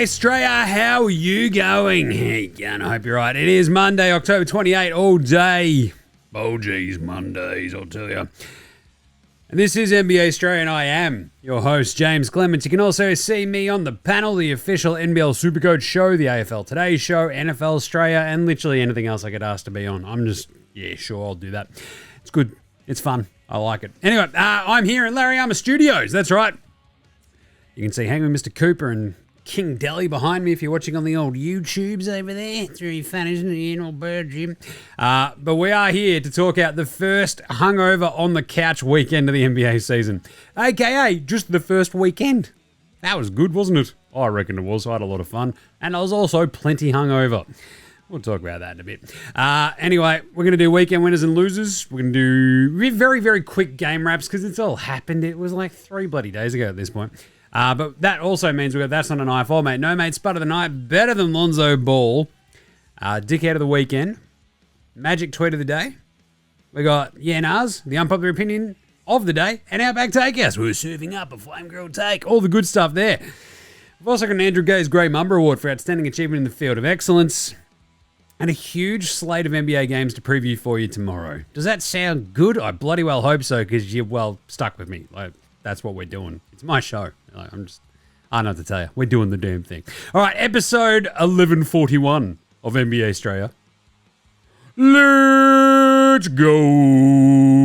Straya, how are you going? Hey, I hope you're right. It is Monday, October 28, all day. Oh, geez, Mondays, I'll tell you. And this is NBA Straya, and I am your host, James Clements. You can also see me on the panel, the official NBL Supercoach show, the AFL Today show, NFL Straya, and literally anything else I get asked to be on. I'm just, yeah, sure, I'll do that. It's good. It's fun. I like it. Anyway, I'm here in Larry Armour Studios. That's right. You can see Hangman Mr. Cooper and King Deli behind me if you're watching on the old YouTubes over there. It's really fun, isn't it? You know, bird Jim. But we are here to talk out the first hungover on the couch weekend of the NBA season. AKA just the first weekend. That was good, wasn't it? I reckon it was. I had a lot of fun. And I was also plenty hungover. We'll talk about that in a bit. Anyway, we're going to do weekend winners and losers. We're going to do very, very quick game wraps because it's all happened. It was like 3 bloody days ago at this point. But that also means we got That's Not a Knife. Oh, mate. No, mate. Spud of the night. Better than Lonzo Ball. Dickhead of the weekend. Magic tweet of the day. We got Nars, the unpopular opinion of the day. And Outback Takehouse. We're serving up a flame grilled take. All the good stuff there. We've also got an Andrew Gay's Grey Mumber Award for Outstanding Achievement in the Field of Excellence. And a huge slate of NBA games to preview for you tomorrow. Does that sound good? I bloody well hope so because you're, well, stuck with me. Like, that's what we're doing. It's my show. Like, I don't know what to tell you. We're doing the damn thing. All right, episode 1141 of NBA Straya. Let's go.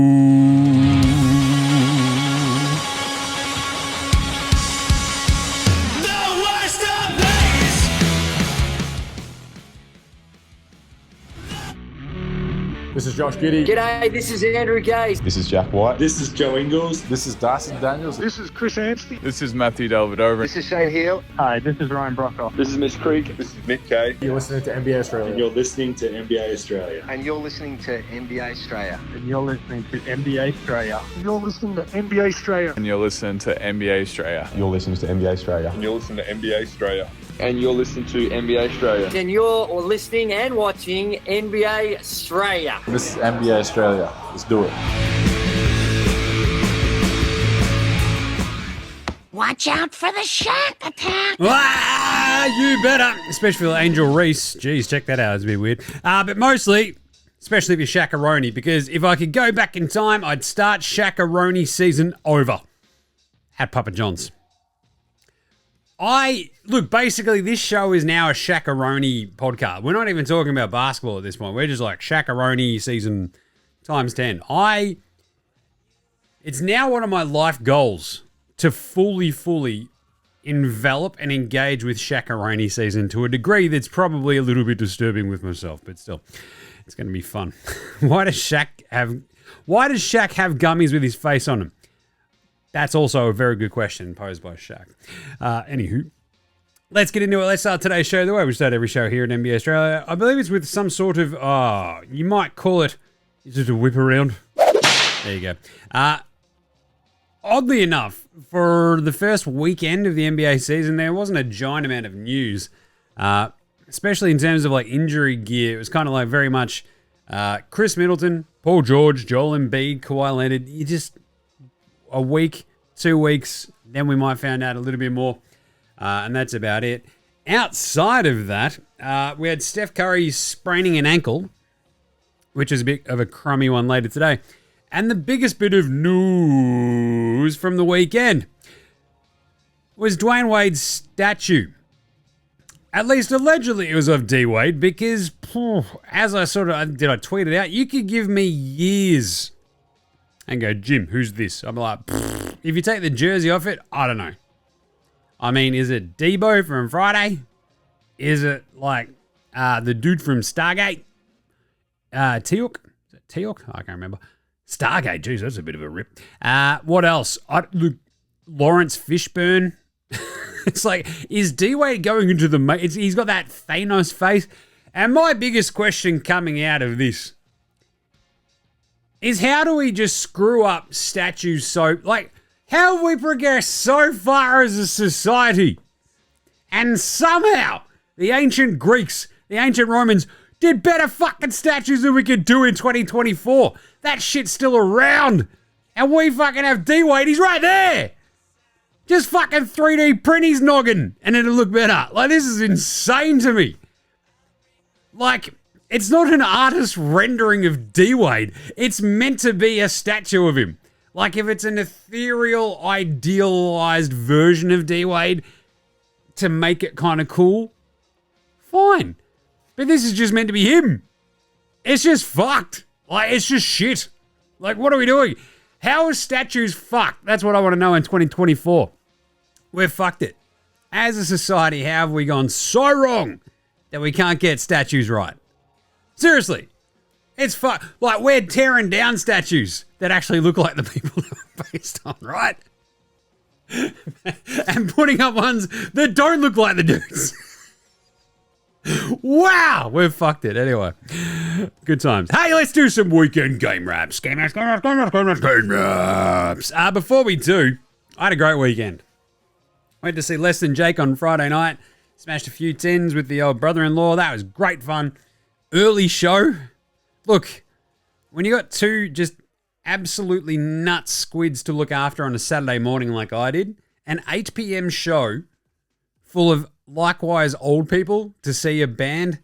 This is Josh Giddey. G'day, this is Andrew Gay. This is Jack White. This is Joe Ingles. This is Dyson Daniels. This is Chris Anstey. This is Matthew Delvedova. This is Shane Hill. Hi, this is Ryan Brockhoff. This is Mitch Creek. This is Nick Kay. You're listening to NBA Australia. And you're listening to NBA Australia. And you're listening to NBA Straya. And you're listening to NBA Straya. You're listening to NBA Straya. And you're listening to NBA Straya. You're listening to NBA Australia. And you're listening to NBA Australia. And you're listening to NBA Straya. And you're listening and watching NBA Straya. This is NBA Australia. Let's do it. Watch out for the Shaq Attack. You better. Especially for Angel Reese. Jeez, check that out. It's a bit weird. But mostly, especially if you're Shaq-a-roni, because if I could go back in time, I'd start Shaq-a-roni season over at Papa John's. Look, basically, this show is now a Shaq-a-roni podcast. We're not even talking about basketball at this point. We're just like Shaq-a-roni season times 10. It's now one of my life goals to fully envelop and engage with Shaq-a-roni season to a degree that's probably a little bit disturbing with myself, but still, it's going to be fun. Why does Shaq have gummies with his face on them? That's also a very good question posed by Shaq. Anywho, let's get into it. Let's start today's show the way we start every show here at NBA Australia. I believe it's with some sort of, you might call it, is it a whip around? There you go. Oddly enough, for the first weekend of the NBA season, there wasn't a giant amount of news, especially in terms of like injury gear. It was kind of like very much Chris Middleton, Paul George, Joel Embiid, Kawhi Leonard. You just... a week, 2 weeks, then we might find out a little bit more, and that's about it. Outside of that, we had Steph Curry spraining an ankle, which is a bit of a crummy one later today. And the biggest bit of news from the weekend was Dwyane Wade's statue. At least allegedly it was of D-Wade, because as I I tweet it out, you could give me years and go, Jim, who's this? I'm like, if you take the jersey off it, I don't know. I mean, is it Debo from Friday? Is it like the dude from Stargate? Teok? Is it Teok? I can't remember. Stargate, geez, that's a bit of a rip. What else? Look, Lawrence Fishburne. It's like, is D-Wade going into the... he's got that Thanos face. And my biggest question coming out of this is how do we just screw up statues so... Like, how have we progressed so far as a society? And somehow, the ancient Greeks, the ancient Romans, did better fucking statues than we could do in 2024. That shit's still around. And we fucking have D-Wade, he's right there. Just fucking 3D print his noggin and it'll look better. Like, this is insane to me. Like, it's not an artist rendering of D-Wade. It's meant to be a statue of him. Like, if it's an ethereal, idealized version of D-Wade to make it kind of cool, fine. But this is just meant to be him. It's just fucked. Like, it's just shit. Like, what are we doing? How are statues fucked? That's what I want to know in 2024. We've fucked it. As a society, how have we gone so wrong that we can't get statues right? Seriously. It's fucked. Like, we're tearing down statues that actually look like the people they're based on, right? And putting up ones that don't look like the dudes. Wow, we've fucked it. Anyway, good times. Hey, let's do some weekend game wraps. Game wraps. Before we do, I had a great weekend. Went to see Less Than Jake on Friday night. Smashed a few tins with the old brother-in-law. That was great fun. Early show. Look, when you got two just absolutely nuts squids to look after on a Saturday morning like I did, an 8 p.m. show full of likewise old people to see a band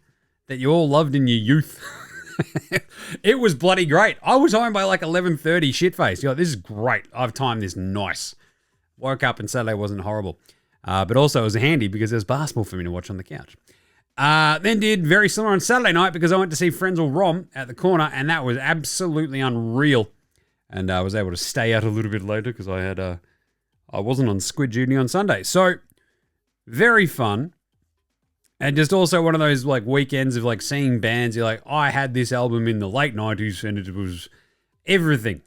that you all loved in your youth. It was bloody great. I was home by like 11:30 shitface. You're like, this is great. I've timed this nice. Woke up and Saturday wasn't horrible. But also it was handy because there's basketball for me to watch on the couch. Then did very similar on Saturday night because I went to see Frenzal Rom at the corner and that was absolutely unreal. And I was able to stay out a little bit later because I wasn't on squid duty on Sunday. So very fun. And just also one of those like weekends of like seeing bands. You're like, I had this album in the late 90s and it was everything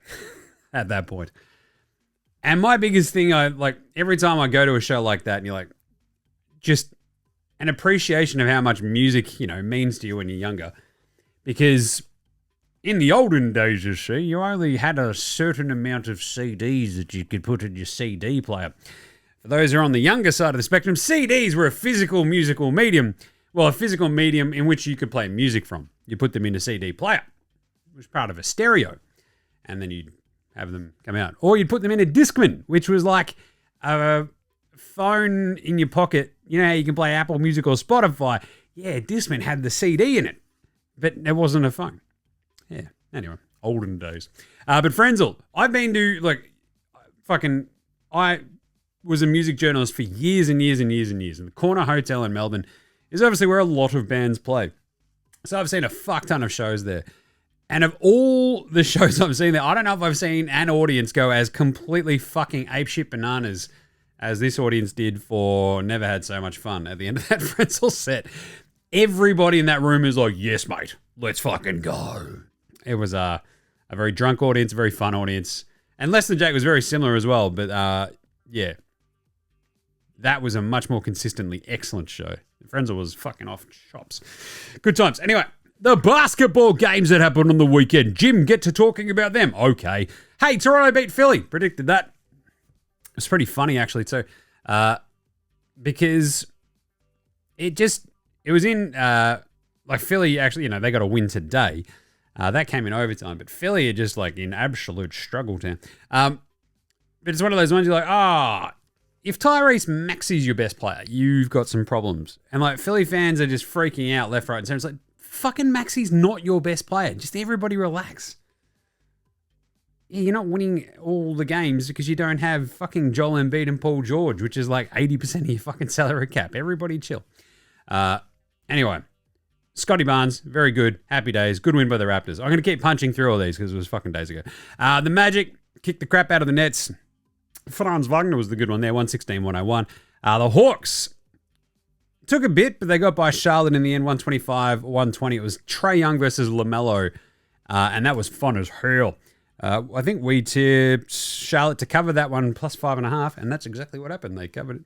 at that point. And my biggest thing, I like every time I go to a show like that and you're like, just an appreciation of how much music, you know, means to you when you're younger. Because in the olden days, you see, you only had a certain amount of CDs that you could put in your CD player. For those who are on the younger side of the spectrum, CDs were a physical musical medium. Well, a physical medium in which you could play music from. You put them in a CD player. It was part of a stereo. And then you'd have them come out. Or you'd put them in a Discman, which was like a phone in your pocket. You know how you can play Apple Music or Spotify? Yeah, Discman had the CD in it. But it wasn't a phone. Yeah, anyway, olden days. But Frenzal, I've been to, like, I was a music journalist for years and years and years and years. And the Corner Hotel in Melbourne is obviously where a lot of bands play. So I've seen a fuck ton of shows there. And of all the shows I've seen there, I don't know if I've seen an audience go as completely fucking apeshit bananas as this audience did for Never Had So Much Fun at the end of that Frenzal set. Everybody in that room is like, yes, mate, let's fucking go. It was a very drunk audience, a very fun audience. And Less Than Jake was very similar as well. But yeah, that was a much more consistently excellent show. Frenzal was fucking off chops. Good times. Anyway, the basketball games that happened on the weekend. Jim, get to talking about them. Okay. Hey, Toronto beat Philly. Predicted that. It's pretty funny, actually, too. Because it was in, like Philly, actually, you know, they got a win today. That came in overtime. But Philly are just, like, in absolute struggle town. But it's one of those ones you're like, if Tyrese Maxey's your best player, you've got some problems. And, like, Philly fans are just freaking out left, right, and center. It's like, fucking Maxey's not your best player. Just everybody relax. Yeah, you're not winning all the games because you don't have fucking Joel Embiid and Paul George, which is like 80% of your fucking salary cap. Everybody chill. Anyway, Scotty Barnes, very good. Happy days. Good win by the Raptors. I'm going to keep punching through all these because it was fucking days ago. The Magic kicked the crap out of the Nets. Franz Wagner was the good one there, 116-101. The Hawks took a bit, but they got by Charlotte in the end, 125-120. It was Trae Young versus LaMelo, and that was fun as hell. I think we tipped Charlotte to cover that one plus 5.5, and that's exactly what happened. They covered it.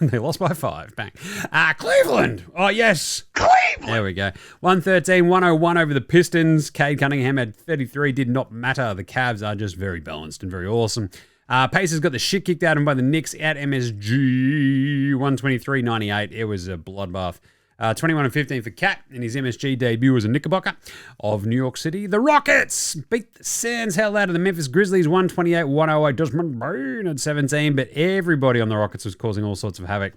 They lost by 5. Bang. Cleveland. Oh, yes. Cleveland. There we go. 113-101 over the Pistons. Cade Cunningham had 33. Did not matter. The Cavs are just very balanced and very awesome. Pacers got the shit kicked out of them by the Knicks at MSG. 123-98. It was a bloodbath. 21 and 15 for Cat in his MSG debut as a Knickerbocker of New York City. The Rockets beat the Sands hell out of the Memphis Grizzlies 128-108. Desmond Bain at 17, but everybody on the Rockets was causing all sorts of havoc.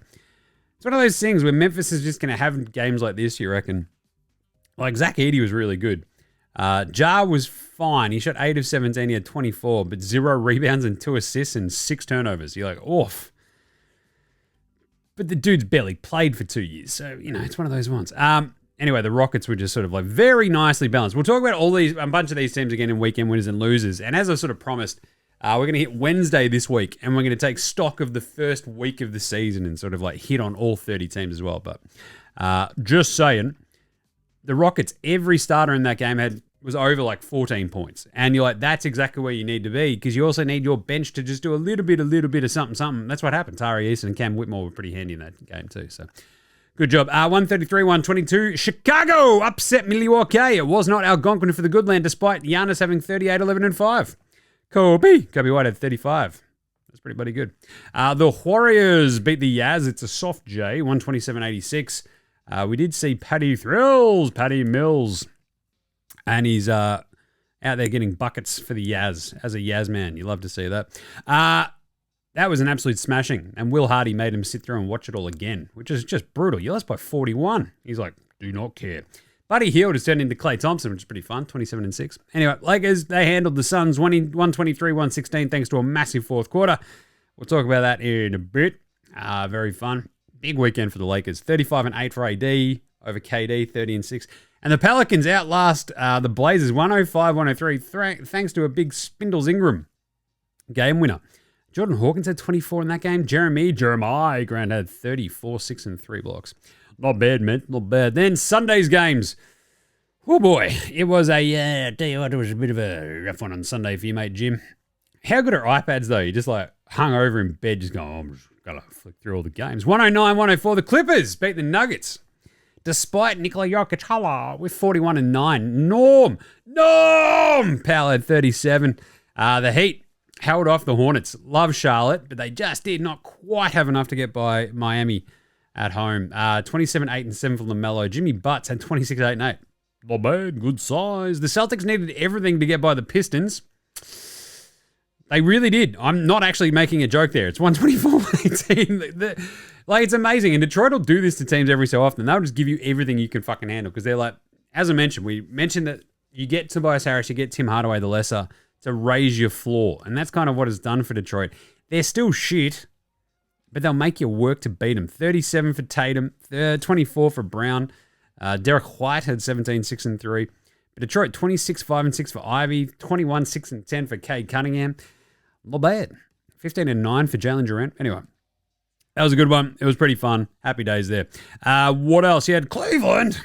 It's one of those things where Memphis is just going to have games like this, you reckon? Like, Zach Edey was really good. Jar was fine. He shot 8 of 17. He had 24, but 0 rebounds and 2 assists and 6 turnovers. You're like, oof. But the dude's barely played for 2 years. So, it's one of those ones. Anyway, the Rockets were just sort of like very nicely balanced. We'll talk about a bunch of these teams again in weekend winners and losers. And as I sort of promised, we're going to hit Wednesday this week, and we're going to take stock of the first week of the season and sort of like hit on all 30 teams as well. But just saying, the Rockets, every starter in that game was over like 14 points. And you're like, that's exactly where you need to be, because you also need your bench to just do a little bit of something. That's what happened. Tari Eason and Cam Whitmore were pretty handy in that game too. So good job. 133-122. Chicago upset Milwaukee. It was not Algonquin for the good land, despite Giannis having 38, 11, and 5. Kobe White had 35. That's pretty bloody good. The Warriors beat the Jazz. It's a soft J, 127-86. We did see Patty Mills, and he's out there getting buckets for the Yaz as a Yaz man. You love to see that. That was an absolute smashing, and Will Hardy made him sit through and watch it all again, which is just brutal. You lost by 41. He's like, do not care. Buddy Hield has turned into Klay Thompson, which is pretty fun, 27 and 6. Anyway, Lakers, they handled the Suns 123-116 thanks to a massive fourth quarter. We'll talk about that in a bit. Very fun. Big weekend for the Lakers. 35 and 8 for AD over KD, 30 and 6. And the Pelicans outlast the Blazers 105-103 thanks to a big Spindles Ingram game winner. Jordan Hawkins had 24 in that game. Jeremiah Grant had 34, 6 and 3 blocks. Not bad, man. Not bad. Then Sunday's games. Oh boy, it was I tell you what, it was a bit of a rough one on Sunday for you, mate Jim. How good are iPads though? You just like hung over in bed, just going, I'm just gotta flick through all the games. 109-104. The Clippers beat the Nuggets, despite Nikola Jokic with 41 and 9. Norm Powell had 37. The Heat held off the Hornets. Love Charlotte, but they just did not quite have enough to get by Miami at home. 27, 8 and 7 for LaMelo. Jimmy Butts had 26, 8 and 8. Not bad, good size. The Celtics needed everything to get by the Pistons. They really did. I'm not actually making a joke there. It's 124-118. Like, it's amazing. And Detroit will do this to teams every so often. They'll just give you everything you can fucking handle, because they're like, as I mentioned, we mentioned that you get Tobias Harris, you get Tim Hardaway the lesser to raise your floor. And that's kind of what it's done for Detroit. They're still shit, but they'll make you work to beat them. 37 for Tatum, 24 for Brown. Derek White had 17, 6 and 3. But Detroit, 26, 5 and 6 for Ivy, 21, 6 and 10 for Cade Cunningham. Not bad. 15 and 9 for Jalen Durant. Anyway, that was a good one. It was pretty fun. Happy days there. What else? You had Cleveland.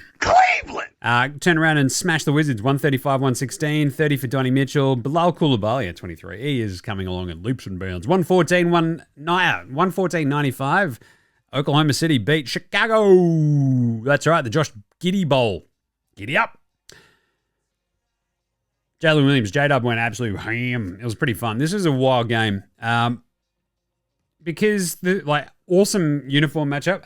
Turned around and smashed the Wizards. 135-116. 30 for Donnie Mitchell. Bilal Coulibaly at 23. He is coming along in leaps and bounds. 114-95. Oklahoma City beat Chicago. That's right. The Josh Giddey Bowl. Giddy up. Jalen Williams, J-Dub went absolute ham. It was pretty fun. This was a wild game because the awesome uniform matchup,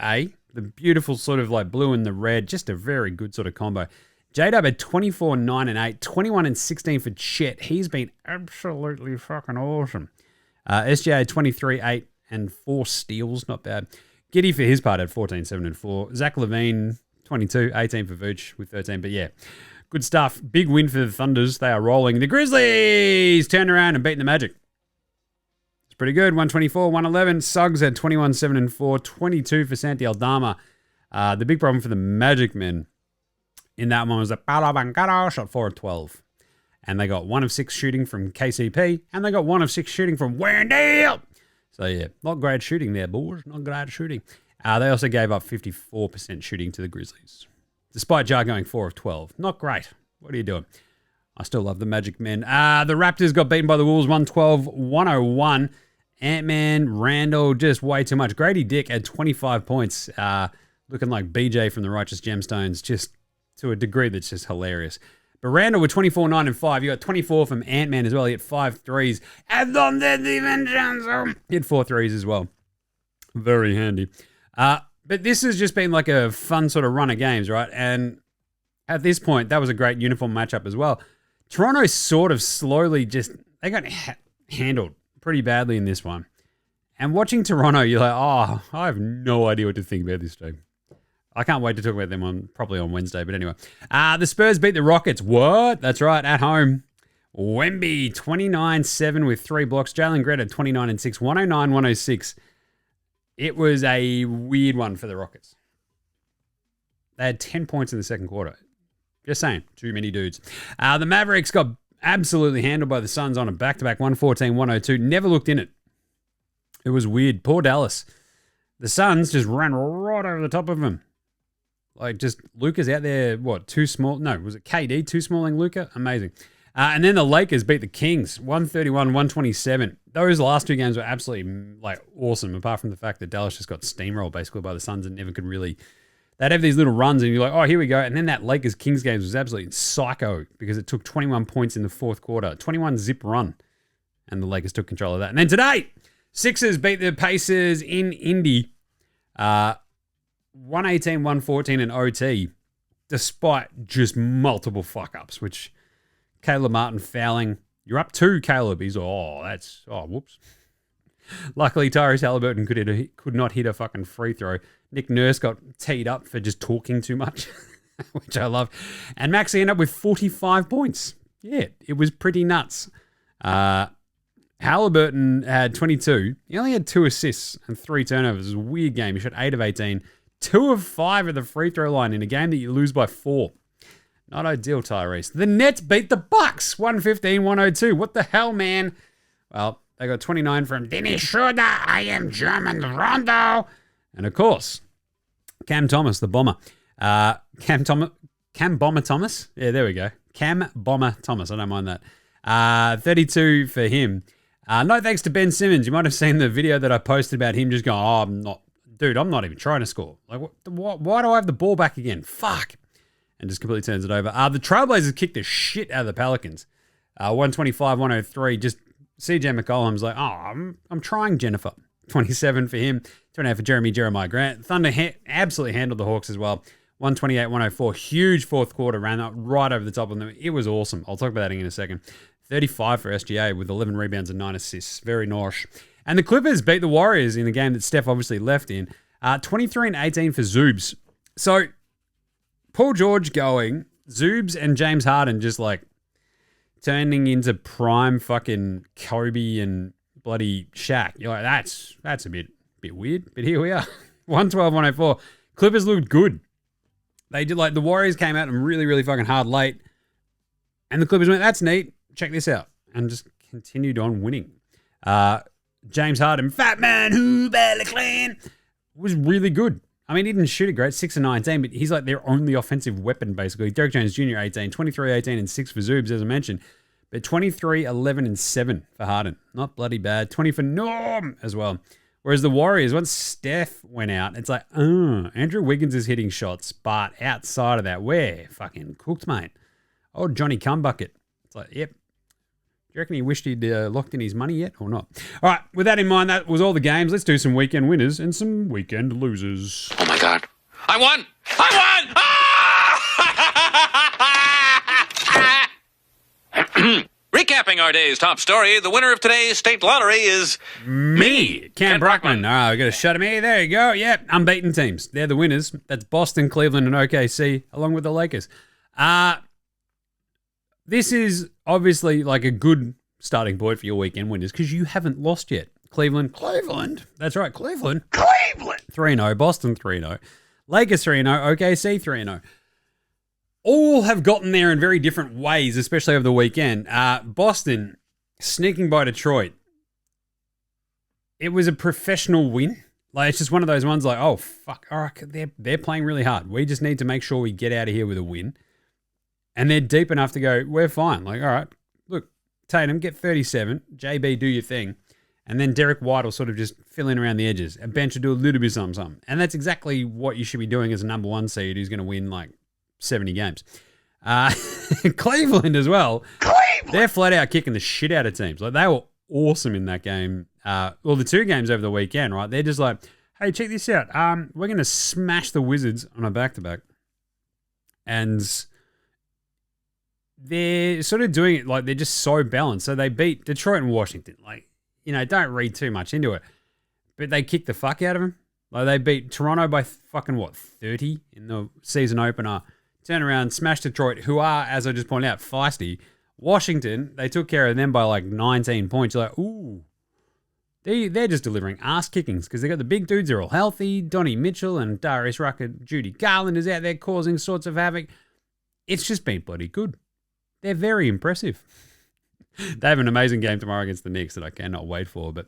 the beautiful sort of like blue and the red, just a very good sort of combo. J-Dub had 24, 9 and 8, 21 and 16 for Chet. He's been absolutely fucking awesome. SGA had 23, 8 and 4 steals. Not bad. Giddey for his part had 14, 7 and 4. Zach LaVine, 22, 18 for Vooch with 13. But yeah. Good stuff. Big win for the Thunders. They are rolling. The Grizzlies turned around and beat the Magic. It's pretty good. 124-111. Suggs had 21, 7 and 4. 22 for Santi Aldama. The big problem for the Magic men in that one was that Paolo Banchero shot 4 of 12. And they got 1 of 6 shooting from KCP. And they got 1 of 6 shooting from Wendell. So yeah, not great shooting there, boys. Not great shooting. They also gave up 54% shooting to the Grizzlies. Despite Jar going 4 of 12. Not great. What are you doing? I still love the Magic men. The Raptors got beaten by the Wolves 112-101. Ant-Man, Randall, just way too much. Grady Dick had 25 points, looking like BJ from the Righteous Gemstones, just to a degree that's just hilarious. But Randall with 24, 9 and 5. You got 24 from Ant-Man as well. He had 5 threes. And then the Dimensions. He had 4 threes as well. Very handy. But this has just been like a fun sort of run of games, right? And at this point, that was a great uniform matchup as well. Toronto sort of slowly they got handled pretty badly in this one. And watching Toronto, you're like, oh, I have no idea what to think about this team. I can't wait to talk about them probably on Wednesday. But anyway, the Spurs beat the Rockets. What? That's right, at home. Wemby, 29-7 with 3 blocks. Jalen Greta, 29-6, 109-106. It was a weird one for the Rockets. They had 10 points in the second quarter. Just saying, too many dudes. The Mavericks got absolutely handled by the Suns on a back-to-back 114-102. Never looked in it. It was weird. Poor Dallas. The Suns just ran right over the top of them. Like, just Luka's out there, too small? No, was it KD too smalling Luka? Amazing. And then the Lakers beat the Kings, 131-127. Those last 2 games were absolutely, awesome, apart from the fact that Dallas just got steamrolled, basically, by the Suns and never could really... They'd have these little runs, and you're like, oh, here we go. And then that Lakers-Kings game was absolutely psycho because it took 21 points in the fourth quarter, 21-zip run, and the Lakers took control of that. And then today, Sixers beat the Pacers in Indy, 118-114 in OT, despite just multiple fuck-ups, which... Caleb Martin fouling. You're up 2, Caleb. He's, whoops. Luckily, Tyrese Halliburton could not hit a fucking free throw. Nick Nurse got teed up for just talking too much, which I love. And Maxey ended up with 45 points. Yeah, it was pretty nuts. Halliburton had 22. He only had 2 assists and 3 turnovers. It was a weird game. He shot 8 of 18. 2 of 5 at the free throw line in a game that you lose by 4. Not ideal, Tyrese. The Nets beat the Bucks, 115-102. What the hell, man? Well, they got 29 from Dennis Schroeder, I am German Rondo. And, of course, Cam Thomas, the bomber. Cam Bomber Thomas? Yeah, there we go. Cam Bomber Thomas. I don't mind that. 32 for him. No thanks to Ben Simmons. You might have seen the video that I posted about him just going, I'm not even trying to score. Like, why do I have the ball back again? Fuck. And just completely turns it over. The Trailblazers kicked the shit out of the Pelicans. 125-103. Just CJ McCollum's like, I'm trying, Jennifer. 27 for him. 28 for Jeremiah Grant. Thunder absolutely handled the Hawks as well. 128-104. Huge fourth quarter. Ran up right over the top of them. It was awesome. I'll talk about that in a second. 35 for SGA with 11 rebounds and 9 assists. Very nice. And the Clippers beat the Warriors in the game that Steph obviously left in. 23-18 for Zoobs. So... Paul George going, Zoobs and James Harden just turning into prime fucking Kobe and bloody Shaq. You're like, that's a bit weird, but here we are. 112-104. Clippers looked good. They did the Warriors came out and really, really fucking hard late. And the Clippers went, that's neat. Check this out. And just continued on winning. James Harden, Fat Man, who barely clean, was really good. I mean, he didn't shoot it great, 6 of 19, but he's their only offensive weapon, basically. Derek Jones Jr., 18, 23, 18, and 6 for Zoobs, as I mentioned. But 23, 11, and 7 for Harden. Not bloody bad. 20 for Norm as well. Whereas the Warriors, once Steph went out, it's Andrew Wiggins is hitting shots, but outside of that, we're fucking cooked, mate. Oh, Johnny Cumbucket. It's yep. Do you reckon he wished he'd locked in his money yet or not? All right, with that in mind, that was all the games. Let's do some weekend winners and some weekend losers. Oh my God. I won! Recapping our day's top story, the winner of today's state lottery is me, Cam Brockman. All right, we got to shut him here. There you go. Yep, unbeaten teams. They're the winners. That's Boston, Cleveland, and OKC, along with the Lakers. This is obviously a good starting point for your weekend winners because you haven't lost yet. Cleveland. That's right, Cleveland. 3-0. Boston 3-0. Lakers 3-0. OKC 3-0. All have gotten there in very different ways, especially over the weekend. Boston sneaking by Detroit. It was a professional win. It's just one of those ones oh, fuck, all right, they're playing really hard. We just need to make sure we get out of here with a win. And they're deep enough to go, we're fine. All right, look, Tatum, get 37. JB, do your thing. And then Derek White will sort of just fill in around the edges. And bench will do a little bit something. And that's exactly what you should be doing as a number 1 seed who's going to win 70 games. Cleveland as well. They're flat out kicking the shit out of teams. They were awesome in that game. The 2 games over the weekend, right? They're just Hey, check this out. We're going to smash the Wizards on a back-to-back. And they're sort of doing it like they're just so balanced. So they beat Detroit and Washington. Like, you know, don't read too much into it. But they kicked the fuck out of them. Like, they beat Toronto by fucking, 30 in the season opener. Turn around, smash Detroit, who are, as I just pointed out, feisty. Washington, they took care of them by like 19 points. You're like, ooh. They're just delivering ass kickings because they got the big dudes. They're all healthy. Donnie Mitchell and Darius Rucker, Judy Garland is out there causing sorts of havoc. It's just been bloody good. They're very impressive. They have an amazing game tomorrow against the Knicks that I cannot wait for. But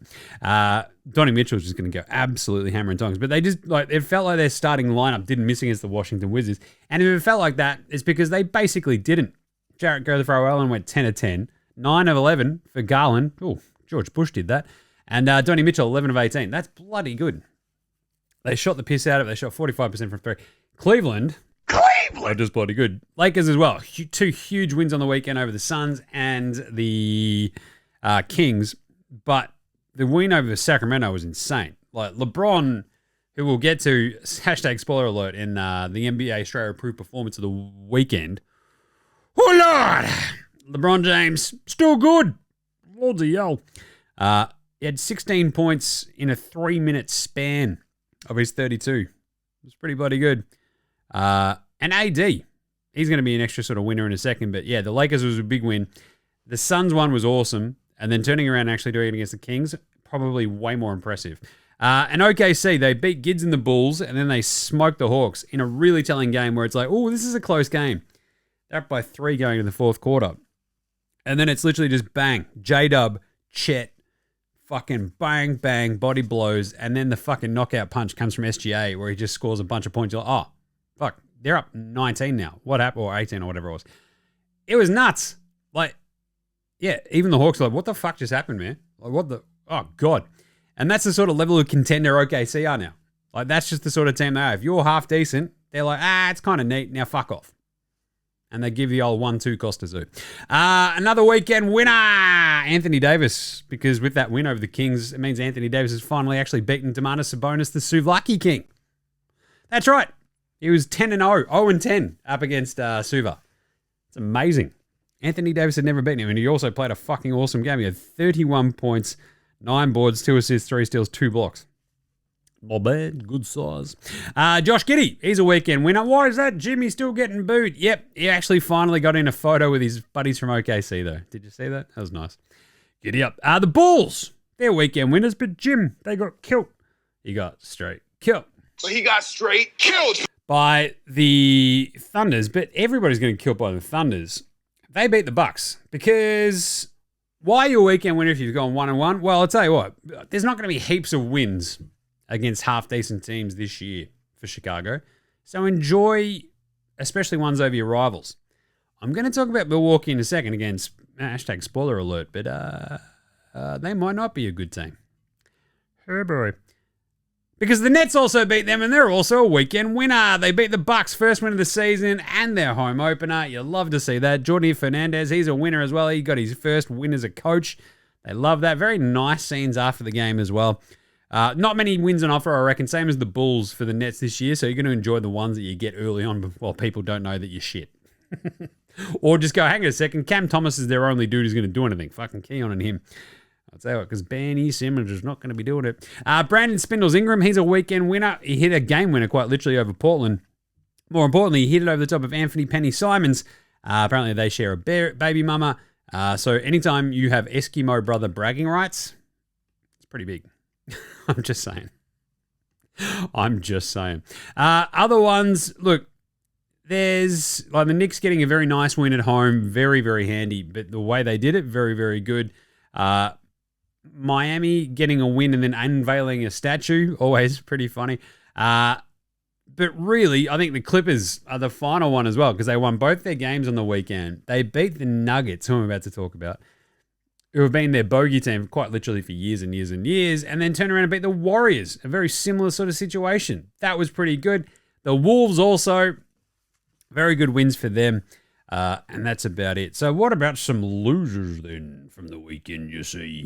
Donnie Mitchell's just going to go absolutely hammer and tongs. But they just, like, it felt like their starting lineup didn't miss against the Washington Wizards. And if it felt like that, it's because they basically didn't. Jarrett Gurthrow-Allen went 10 of 10, 9 of 11 for Garland. Oh, George Bush did that. And Donnie Mitchell, 11 of 18. That's bloody good. They shot the piss out of it. They shot 45% from three. Cleveland are just bloody good. Lakers as well. Two huge wins on the weekend over the Suns and the Kings. But the win over Sacramento was insane. Like LeBron, who we'll get to, hashtag spoiler alert, in the NBA Straya approved performance of the weekend. Oh, Lord! LeBron James, still good. Bloody hell. He had 16 points in a 3-minute span of his 32. It was pretty bloody good. And AD, he's going to be an extra sort of winner in a second. But yeah, the Lakers was a big win. The Suns one was awesome. And then turning around and actually doing it against the Kings, probably way more impressive. And OKC, they beat Gids and the Bulls, and then they smoked the Hawks in a really telling game where it's like, oh, this is a close game. They're up by 3 going into the fourth quarter. And then it's literally just bang. J-Dub, Chet, fucking bang, bang, body blows, and then the fucking knockout punch comes from SGA where he just scores a bunch of points. You're like, oh, fuck, they're up 19 now. What happened? Or 18 or whatever it was. It was nuts. Like, yeah, even the Hawks are like, what the fuck just happened, man? Like, what the, oh, God. And that's the sort of level of contender OKC are now. Like, that's just the sort of team they are. If you're half decent, they're like, it's kind of neat. Now fuck off. And they give the old 1-2 Costa Zoo. Another weekend winner, Anthony Davis. Because with that win over the Kings, it means Anthony Davis has finally actually beaten Domantas Sabonis, the Souvlaki King. That's right. He was 10-0, 0-10 up against Suva. It's amazing. Anthony Davis had never beaten him, and he also played a fucking awesome game. He had 31 points, 9 boards, 2 assists, 3 steals, 2 blocks. Not bad. Good size. Josh Giddey, he's a weekend winner. Why is that? Jimmy's still getting booed. Yep, he actually finally got in a photo with his buddies from OKC, though. Did you see that? That was nice. Giddy up. The Bulls, they're weekend winners, but Jim, they got killed. He got straight killed. So he got straight killed By the Thunders, but everybody's getting killed by the Thunders. They beat the Bucks because why are you a weekend winner if you've gone 1-1? Well, I'll tell you what, there's not going to be heaps of wins against half-decent teams this year for Chicago. So enjoy, especially ones over your rivals. I'm going to talk about Milwaukee in a second. Again, hashtag spoiler alert, but they might not be a good team. Oh boy. Because the Nets also beat them, and they're also a weekend winner. They beat the Bucks, first win of the season, and their home opener. You love to see that. Jordi Fernandez, he's a winner as well. He got his first win as a coach. They love that. Very nice scenes after the game as well. Not many wins on offer, I reckon. Same as the Bulls for the Nets this year. So you're going to enjoy the ones that you get early on while people don't know that you're shit. Or just go, hang on a second. Cam Thomas is their only dude who's going to do anything. Fucking Keon and him. I'll tell you what, because Benny Simmons is not going to be doing it. Brandon Spindles Ingram, he's a weekend winner. He hit a game winner quite literally over Portland. More importantly, he hit it over the top of Anthony Penny Simons. Apparently they share a baby mama. So anytime you have Eskimo brother bragging rights, it's pretty big. I'm just saying. Other ones, look, there's like the Knicks getting a very nice win at home. Very, very handy. But the way they did it, very, very good. Miami getting a win and then unveiling a statue, always pretty funny. But really, I think the Clippers are the final one as well because they won both their games on the weekend. They beat the Nuggets, who I'm about to talk about, who have been their bogey team quite literally for years and years and years, and then turn around and beat the Warriors, a very similar sort of situation. That was pretty good. The Wolves also, very good wins for them, and that's about it. So what about some losers then from the weekend, you see?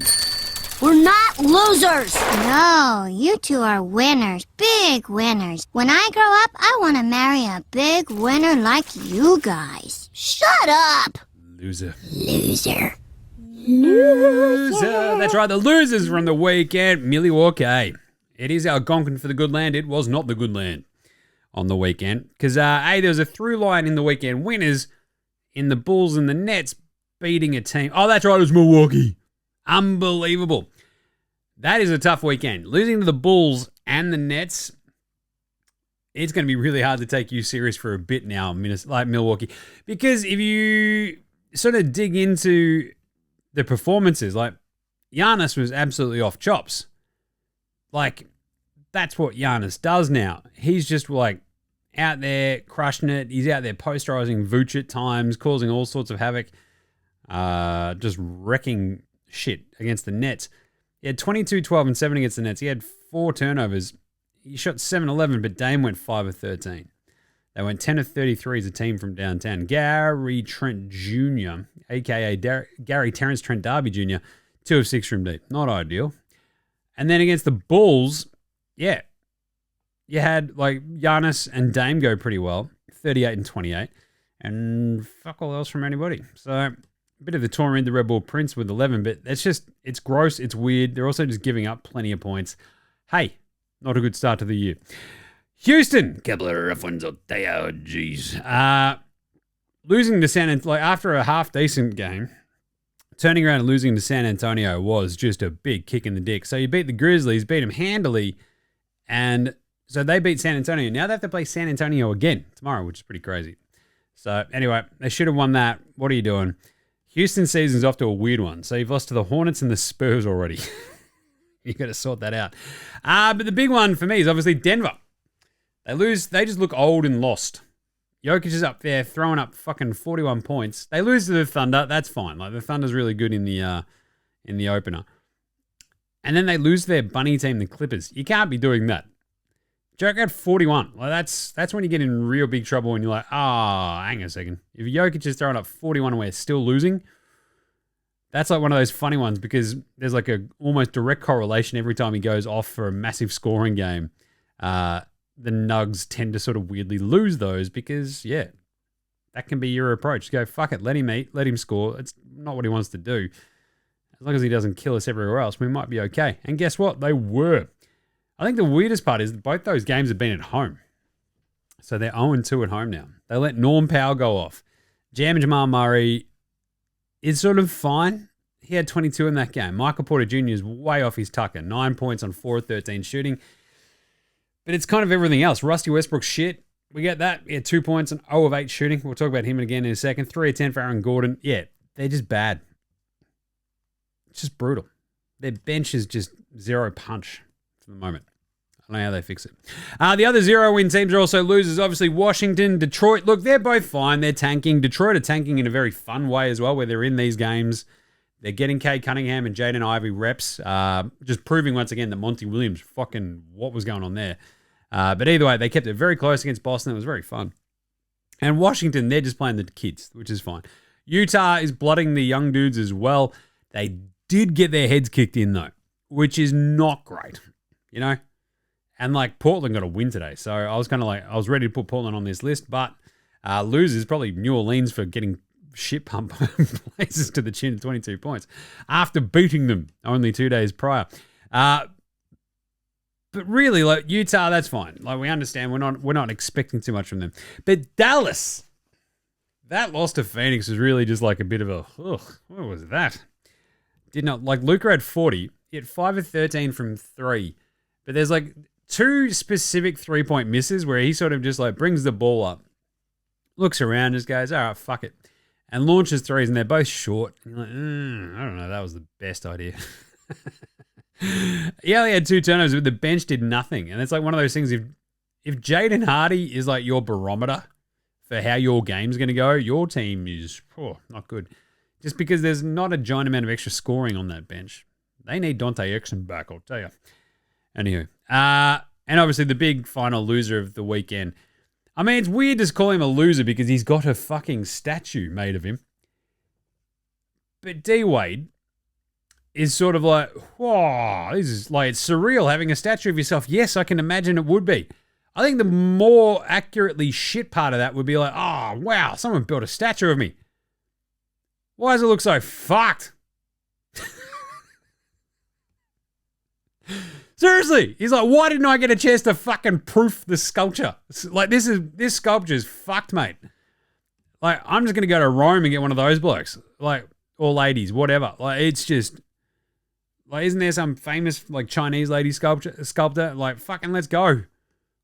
We're not losers. No, you two are winners. Big winners. When I grow up, I want to marry a big winner like you guys. Shut up. Loser. Loser. Loser. That's right, the losers from the weekend. Milwaukee. It is Algonquin for the good land. It was not the good land on the weekend. Because, there was a through line in the weekend winners in the Bulls and the Nets beating a team. Oh, that's right, it was Milwaukee. Unbelievable. That is a tough weekend. Losing to the Bulls and the Nets, it's going to be really hard to take you serious for a bit now, like Milwaukee. Because if you sort of dig into the performances, like Giannis was absolutely off chops. Like, that's what Giannis does now. He's just like out there crushing it. He's out there posterizing Vooch at times, causing all sorts of havoc, just wrecking shit against the Nets. He had 22, 12, and 7 against the Nets. He had 4 turnovers. He shot 7-11, but Dame went 5 of 13. They went 10 of 33 as a team from downtown. Gary Trent Jr., a.k.a. Gary Terrence Trent D'Arby Jr., 2 of 6 from deep. Not ideal. And then against the Bulls, yeah, you had like Giannis and Dame go pretty well, 38 and 28, and fuck all else from anybody. So a bit of the torment, the Red Bull Prince with 11, but it's gross, it's weird. They're also just giving up plenty of points. Hey, not a good start to the year. Houston, couple of rough ones, I'll tell you. Jeez. Losing to San Antonio, like after a half decent game, turning around and losing to San Antonio was just a big kick in the dick. So you beat the Grizzlies, beat them handily, and so they beat San Antonio. Now they have to play San Antonio again tomorrow, which is pretty crazy. So anyway, they should have won that. What are you doing? Houston season's off to a weird one. So you've lost to the Hornets and the Spurs already. You got to sort that out. But the big one for me is obviously Denver. They lose. They just look old and lost. Jokic is up there throwing up fucking 41 points. They lose to the Thunder. That's fine. Like the Thunder's really good in the opener. And then they lose to their bunny team, the Clippers. You can't be doing that. Jokic had 41. Like that's when you get in real big trouble and you're like, hang on a second. If Jokic is throwing up 41 and we're still losing, that's like one of those funny ones because there's like a almost direct correlation every time he goes off for a massive scoring game. The Nugs tend to sort of weirdly lose those because, yeah, that can be your approach. Just go, fuck it, let him eat, let him score. It's not what he wants to do. As long as he doesn't kill us everywhere else, we might be okay. And guess what? They were. I think the weirdest part is that both those games have been at home. So they're 0-2 at home now. They let Norm Powell go off. Jamal Murray is sort of fine. He had 22 in that game. Michael Porter Jr. is way off his tucker. 9 points on 4 of 13 shooting. But it's kind of everything else. Rusty Westbrook shit. We get that. He had 2 points and 0 of 8 shooting. We'll talk about him again in a second. 3 of 10 for Aaron Gordon. Yeah, they're just bad. It's just brutal. Their bench is just zero punch for the moment. I don't know how they fix it. The other 0-win teams are also losers. Obviously, Washington, Detroit. Look, they're both fine. They're tanking. Detroit are tanking in a very fun way as well, where they're in these games. They're getting Cade Cunningham and Jaden Ivey reps, just proving once again that Monty Williams, fucking what was going on there. But either way, they kept it very close against Boston. It was very fun. And Washington, they're just playing the kids, which is fine. Utah is blooding the young dudes as well. They did get their heads kicked in, though, which is not great, you know? And, like, Portland got a win today. So I was kind of like, I was ready to put Portland on this list, but losers, probably New Orleans for getting shit pump places to the chin of 22 points after beating them only 2 days prior. But really, like Utah, that's fine. Like we understand, we're not expecting too much from them. But Dallas, that loss to Phoenix was really just like a bit of a, what was that? Did not like Luka had 40. He had 5 of 13 from 3. But there's like 2 specific 3-point misses where he sort of just like brings the ball up, looks around, just goes, all right, fuck it. And launches threes, and they're both short. And you're like, I don't know, that was the best idea. He only had 2 turnovers, but the bench did nothing. And it's like one of those things, if Jaden Hardy is like your barometer for how your game's going to go, your team is not good. Just because there's not a giant amount of extra scoring on that bench. They need Dante Exum back, I'll tell you. Anywho, and obviously the big final loser of the weekend. I mean, it's weird to call him a loser because he's got a fucking statue made of him. But D-Wade, is sort of like, whoa, this is like, it's surreal having a statue of yourself. Yes, I can imagine it would be. I think the more accurately shit part of that would be like, oh, wow, someone built a statue of me. Why does it look so fucked? Seriously, he's like, why didn't I get a chance to fucking proof the sculpture? Like, this sculpture is fucked, mate. Like, I'm just gonna go to Rome and get one of those blokes, like, or ladies, whatever. Like, it's just, like, isn't there some famous like Chinese lady sculptor? Like, fucking, let's go.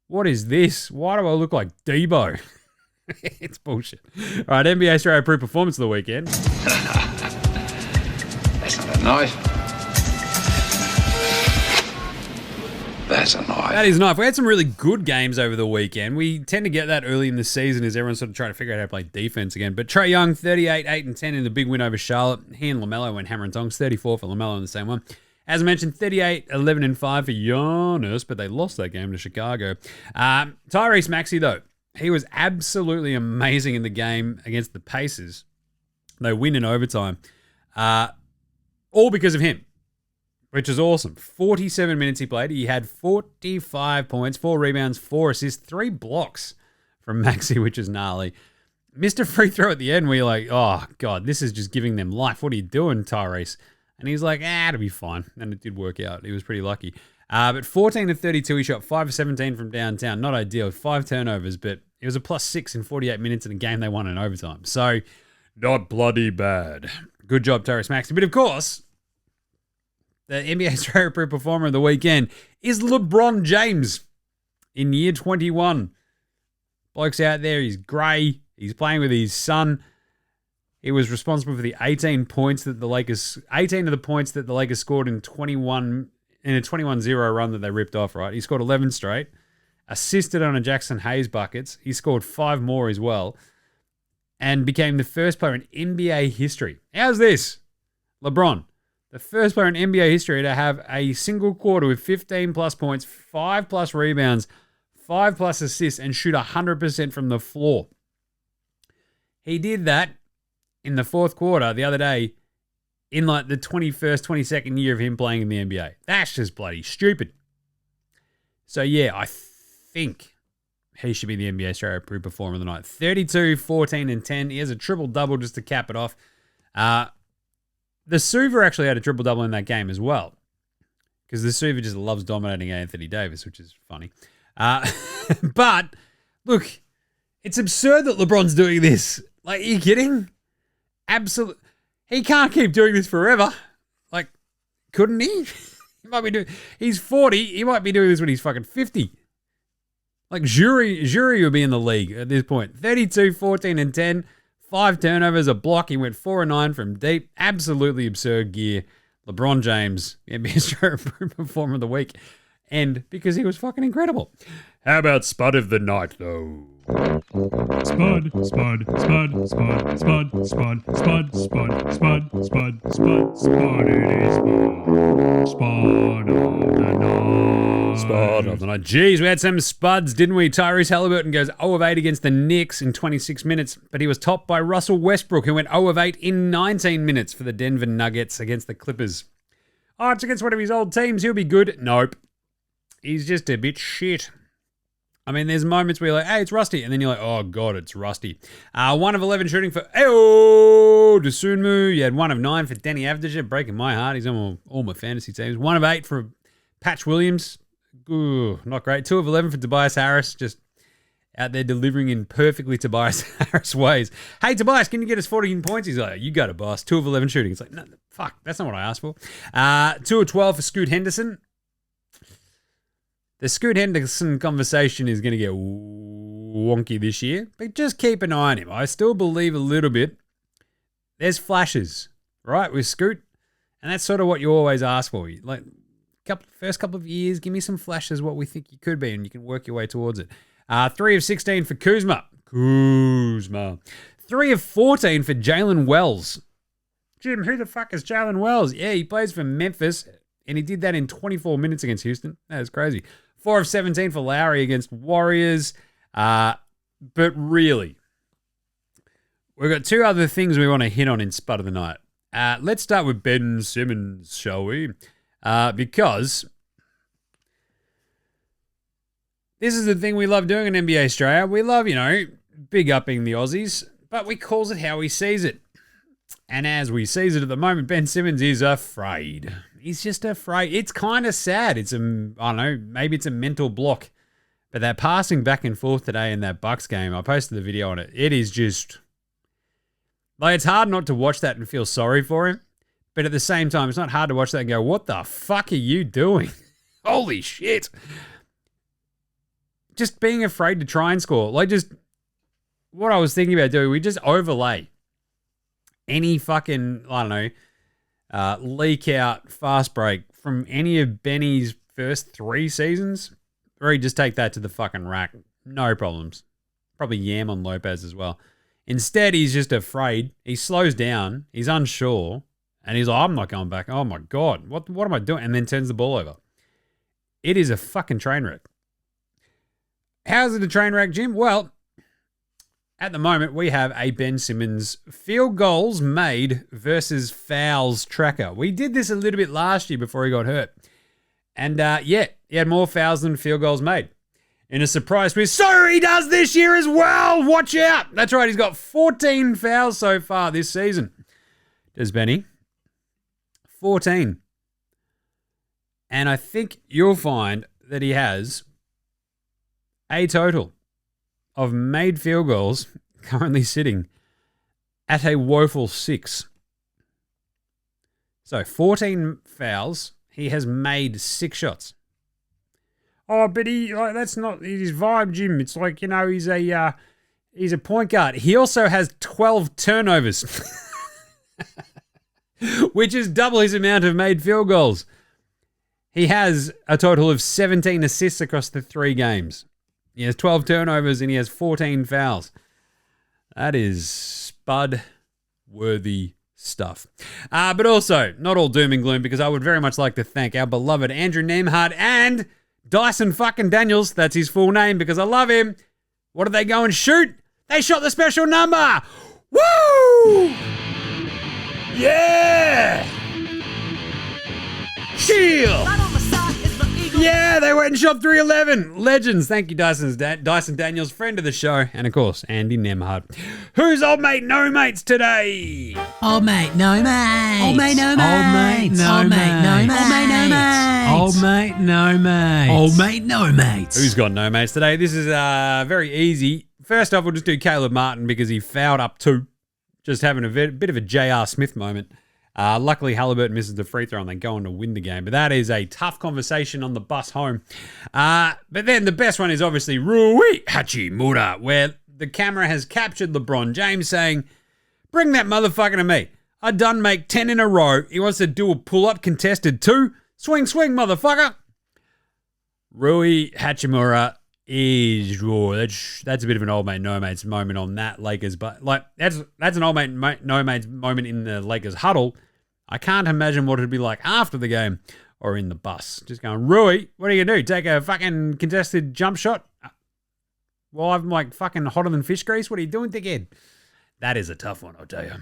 What is this? Why do I look like Debo? It's bullshit. All right, NBA Straya Proof Performance of the weekend. That's not a knife. That's a knife. That is a knife. We had some really good games over the weekend. We tend to get that early in the season as everyone's sort of trying to figure out how to play defense again. But Trae Young, 38, 8, and 10 in the big win over Charlotte. He and LaMelo went hammer and tongs, 34 for LaMelo in the same one. As I mentioned, 38, 11, and 5 for Giannis, but they lost that game to Chicago. Tyrese Maxey, though, he was absolutely amazing in the game against the Pacers. They win in overtime. All because of him, which is awesome. 47 minutes he played. He had 45 points, 4 rebounds, 4 assists, 3 blocks from Maxey, which is gnarly. Missed a free throw at the end where you're like, oh, God, this is just giving them life. What are you doing, Tyrese? And he's like, it'll be fine. And it did work out. He was pretty lucky. But 14 of 32, he shot 5 of 17 from downtown. Not ideal. 5 turnovers, but it was a +6 in 48 minutes in a game they won in overtime. So, not bloody bad. Good job, Tyrese Maxey. But of course, the NBA Straya Proof Performer of the weekend is LeBron James in year 21. Bloke's out there. He's grey. He's playing with his son. He was responsible for the 18 of the points that the Lakers scored in a 21-0 run that they ripped off, right? He scored 11 straight, assisted on a Jackson Hayes buckets. He scored 5 more as well, and became the first player in NBA history. How's this? LeBron, the first player in NBA history to have a single quarter with 15+ points, 5+ rebounds, 5+ assists, and shoot 100% from the floor. He did that in the fourth quarter the other day in like the 21st, 22nd year of him playing in the NBA. That's just bloody stupid. So yeah, I think he should be the NBA Straya Proof Performer of the night. 32, 14, and 10. He has a triple-double just to cap it off. The Suva actually had a triple-double in that game as well, because the Suva just loves dominating Anthony Davis, which is funny. But look, it's absurd that LeBron's doing this. Like, are you kidding? Absolutely. He can't keep doing this forever. Like, couldn't he? He might be doing. He's 40. He might be doing this when he's fucking 50. Like, Jury would be in the league at this point. 32, 14, and 10. 5 turnovers, a block. He went 4 and 9 from deep. Absolutely absurd gear. LeBron James, NBA Straya Performer of the week. And because he was fucking incredible. How about Spud of the night, though? Spud, Spud, Spud, Spud, Spud, Spud, Spud, Spud, Spud, Spud, Spud, Spud, it is Spud of the night. Spud of the night. Jeez, we had some spuds, didn't we? Tyrese Halliburton goes 0 of 8 against the Knicks in 26 minutes, but he was topped by Russell Westbrook, who went 0 of 8 in 19 minutes for the Denver Nuggets against the Clippers. Oh, it's against one of his old teams. He'll be good. Nope. He's just a bit shit. I mean, there's moments where you're like, hey, it's rusty. And then you're like, oh, God, it's rusty. 1 of 11 shooting for Dosunmu. You had 1 of 9 for Denny Avdija, breaking my heart. He's on all my fantasy teams. 1 of 8 for Patch Williams. Ooh, not great. 2 of 11 for Tobias Harris. Just out there delivering in perfectly Tobias Harris ways. Hey, Tobias, can you get us 14 points? He's like, you got it, boss. 2 of 11 shooting. It's like, no, fuck, that's not what I asked for. 2 of 12 for Scoot Henderson. The Scoot Henderson conversation is going to get wonky this year, but just keep an eye on him. I still believe a little bit. There's flashes, right, with Scoot, and that's sort of what you always ask for. Like, first couple of years, give me some flashes what we think you could be, and you can work your way towards it. 3 of 16 for Kuzma. 3 of 14 for Jalen Wells. Jim, who the fuck is Jalen Wells? Yeah, he plays for Memphis, and he did that in 24 minutes against Houston. That is crazy. 4 of 17 for Lowry against Warriors. But really, we've got 2 other things we want to hit on in Spud of the Night. Let's start with Ben Simmons, shall we? Because this is the thing we love doing in NBA Straya. We love, big upping the Aussies, but we calls it how he sees it. And as we sees it at the moment, Ben Simmons is afraid. He's just afraid. It's kind of sad. I don't know, maybe it's a mental block. But that passing back and forth today in that Bucks game, I posted the video on it. It is just, it's hard not to watch that and feel sorry for him. But at the same time, it's not hard to watch that and go, what the fuck are you doing? Holy shit. Just being afraid to try and score. What I was thinking about doing, we just overlay any fucking, leak out fast break from any of Benny's first 3 seasons. Or he'd just take that to the fucking rack. No problems. Probably yam on Lopez as well. Instead, he's just afraid. He slows down. He's unsure. And he's like, I'm not going back. Oh, my God. What am I doing? And then turns the ball over. It is a fucking train wreck. How's it a train wreck, Jim? Well, at the moment, we have a Ben Simmons field goals made versus fouls tracker. We did this a little bit last year before he got hurt. And, he had more fouls than field goals made. In a surprise twist, so he does this year as well. Watch out. That's right. He's got 14 fouls so far this season. Does Benny? 14. And I think you'll find that he has a total of made field goals currently sitting at a woeful 6. So 14 fouls. He has made 6 shots. Oh, but that's not his vibe, Jim. It's like, he's a point guard. He also has 12 turnovers, which is double his amount of made field goals. He has a total of 17 assists across the 3 games. He has 12 turnovers and he has 14 fouls. That is Spud-worthy stuff. But also, not all doom and gloom, because I would very much like to thank our beloved Andrew Nemhard and Dyson fucking Daniels. That's his full name because I love him. What did they go and shoot? They shot the special number. Woo! Yeah! Chill! Yeah, they went and shot 311. Legends. Thank you, Dyson Daniels, friend of the show. And, of course, Andy Nemhard. Who's old mate, no mates today? Old mate, no mates. Old mate, no mates. Old mate, no mates. Old mate, no mates. Old mate, no mates. Old mate, no mates. Who's got no mates today? This is very easy. First off, we'll just do Caleb Martin because he fouled up 2. Just having a bit of a J.R. Smith moment. Luckily, Halliburton misses the free throw and they go on to win the game. But that is a tough conversation on the bus home. But then the best one is obviously Rui Hachimura, where the camera has captured LeBron James saying, bring that motherfucker to me. I done make 10 in a row. He wants to do a pull-up contested 2. Swing, swing, motherfucker. Rui Hachimura is that's a bit of an old mate no mates moment on that Lakers, but that's an old mate no mates moment in the Lakers huddle. I can't imagine what it'd be like after the game or in the bus. Just going, Rui, what are you gonna do? Take a fucking contested jump shot? Well, I'm fucking hotter than fish grease. What are you doing, dickhead? That is a tough one, I'll tell you.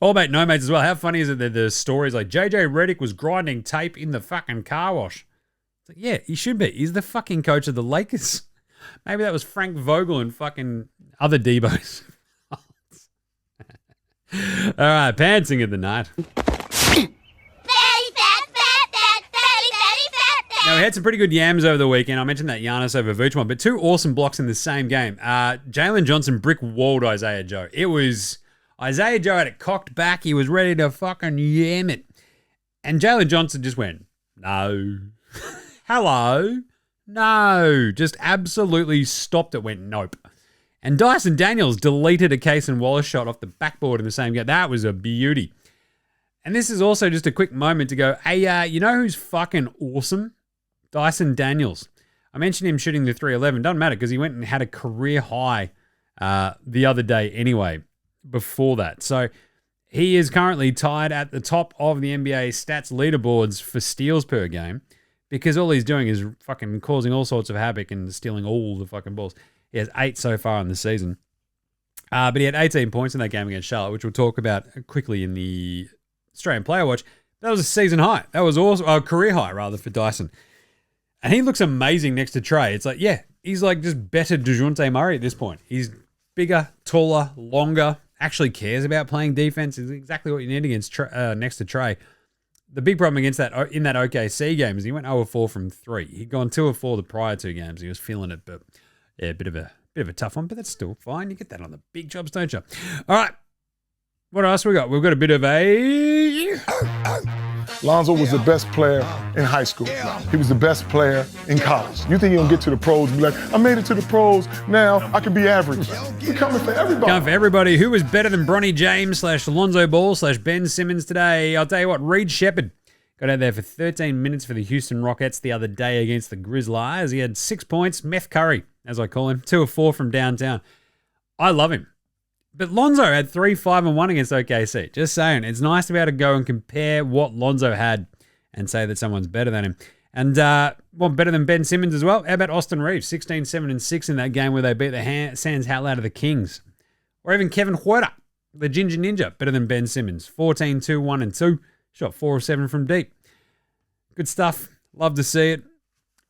Old mate no mates as well. How funny is it that the stories like JJ Redick was grinding tape in the fucking car wash? Yeah, he should be. He's the fucking coach of the Lakers. Maybe that was Frank Vogel and fucking other Debos. All right, pantsing of the night. Now, we had some pretty good yams over the weekend. I mentioned that Giannis over Vooch one, but 2 awesome blocks in the same game. Jalen Johnson brick-walled Isaiah Joe. It was Isaiah Joe had it cocked back. He was ready to fucking yam it. And Jalen Johnson just went, no. Hello? No. Just absolutely stopped it, went nope. And Dyson Daniels deleted a Case and Wallace shot off the backboard in the same game. That was a beauty. And this is also just a quick moment to go, hey, you know who's fucking awesome? Dyson Daniels. I mentioned him shooting the 311. Doesn't matter because he went and had a career high the other day anyway, before that. So he is currently tied at the top of the NBA stats leaderboards for steals per game because all he's doing is fucking causing all sorts of havoc and stealing all the fucking balls. He has 8 so far in the season. But he had 18 points in that game against Charlotte, which we'll talk about quickly in the Australian Player Watch. That was a season high. That was awesome. A career high, rather, for Dyson. And he looks amazing next to Trey. It's like, yeah, he's like just better DeJounte Murray at this point. He's bigger, taller, longer, actually cares about playing defense. Is exactly what you need against next to Trey. The big problem against that in that OKC game is he went 0-4 from 3. He'd gone 2-4 the prior 2 games. He was feeling it, but yeah, a bit of a tough one, but that's still fine. You get that on the big jobs, don't you? All right. What else we got? We've got a bit of a... Lonzo was the best player in high school. He was the best player in college. You think he'll get to the pros and be like, I made it to the pros, now I can be average. He's coming for everybody. Coming for everybody. Who was better than Bronny James / Lonzo Ball / Ben Simmons today? I'll tell you what, Reed Shepherd got out there for 13 minutes for the Houston Rockets the other day against the Grizzlies. He had 6 points. Meth Curry, as I call him, 2 of 4 from downtown. I love him. But Lonzo had 3, 5, and 1 against OKC. Just saying, it's nice to be able to go and compare what Lonzo had and say that someone's better than him. And better than Ben Simmons as well. How about Austin Reeves, 16, 7, and 6 in that game where they beat the Sands hell out of the Kings. Or even Kevin Huerter, the Ginger Ninja, better than Ben Simmons, 14, 2, 1, and 2. Shot 4 of 7 from deep. Good stuff. Love to see it.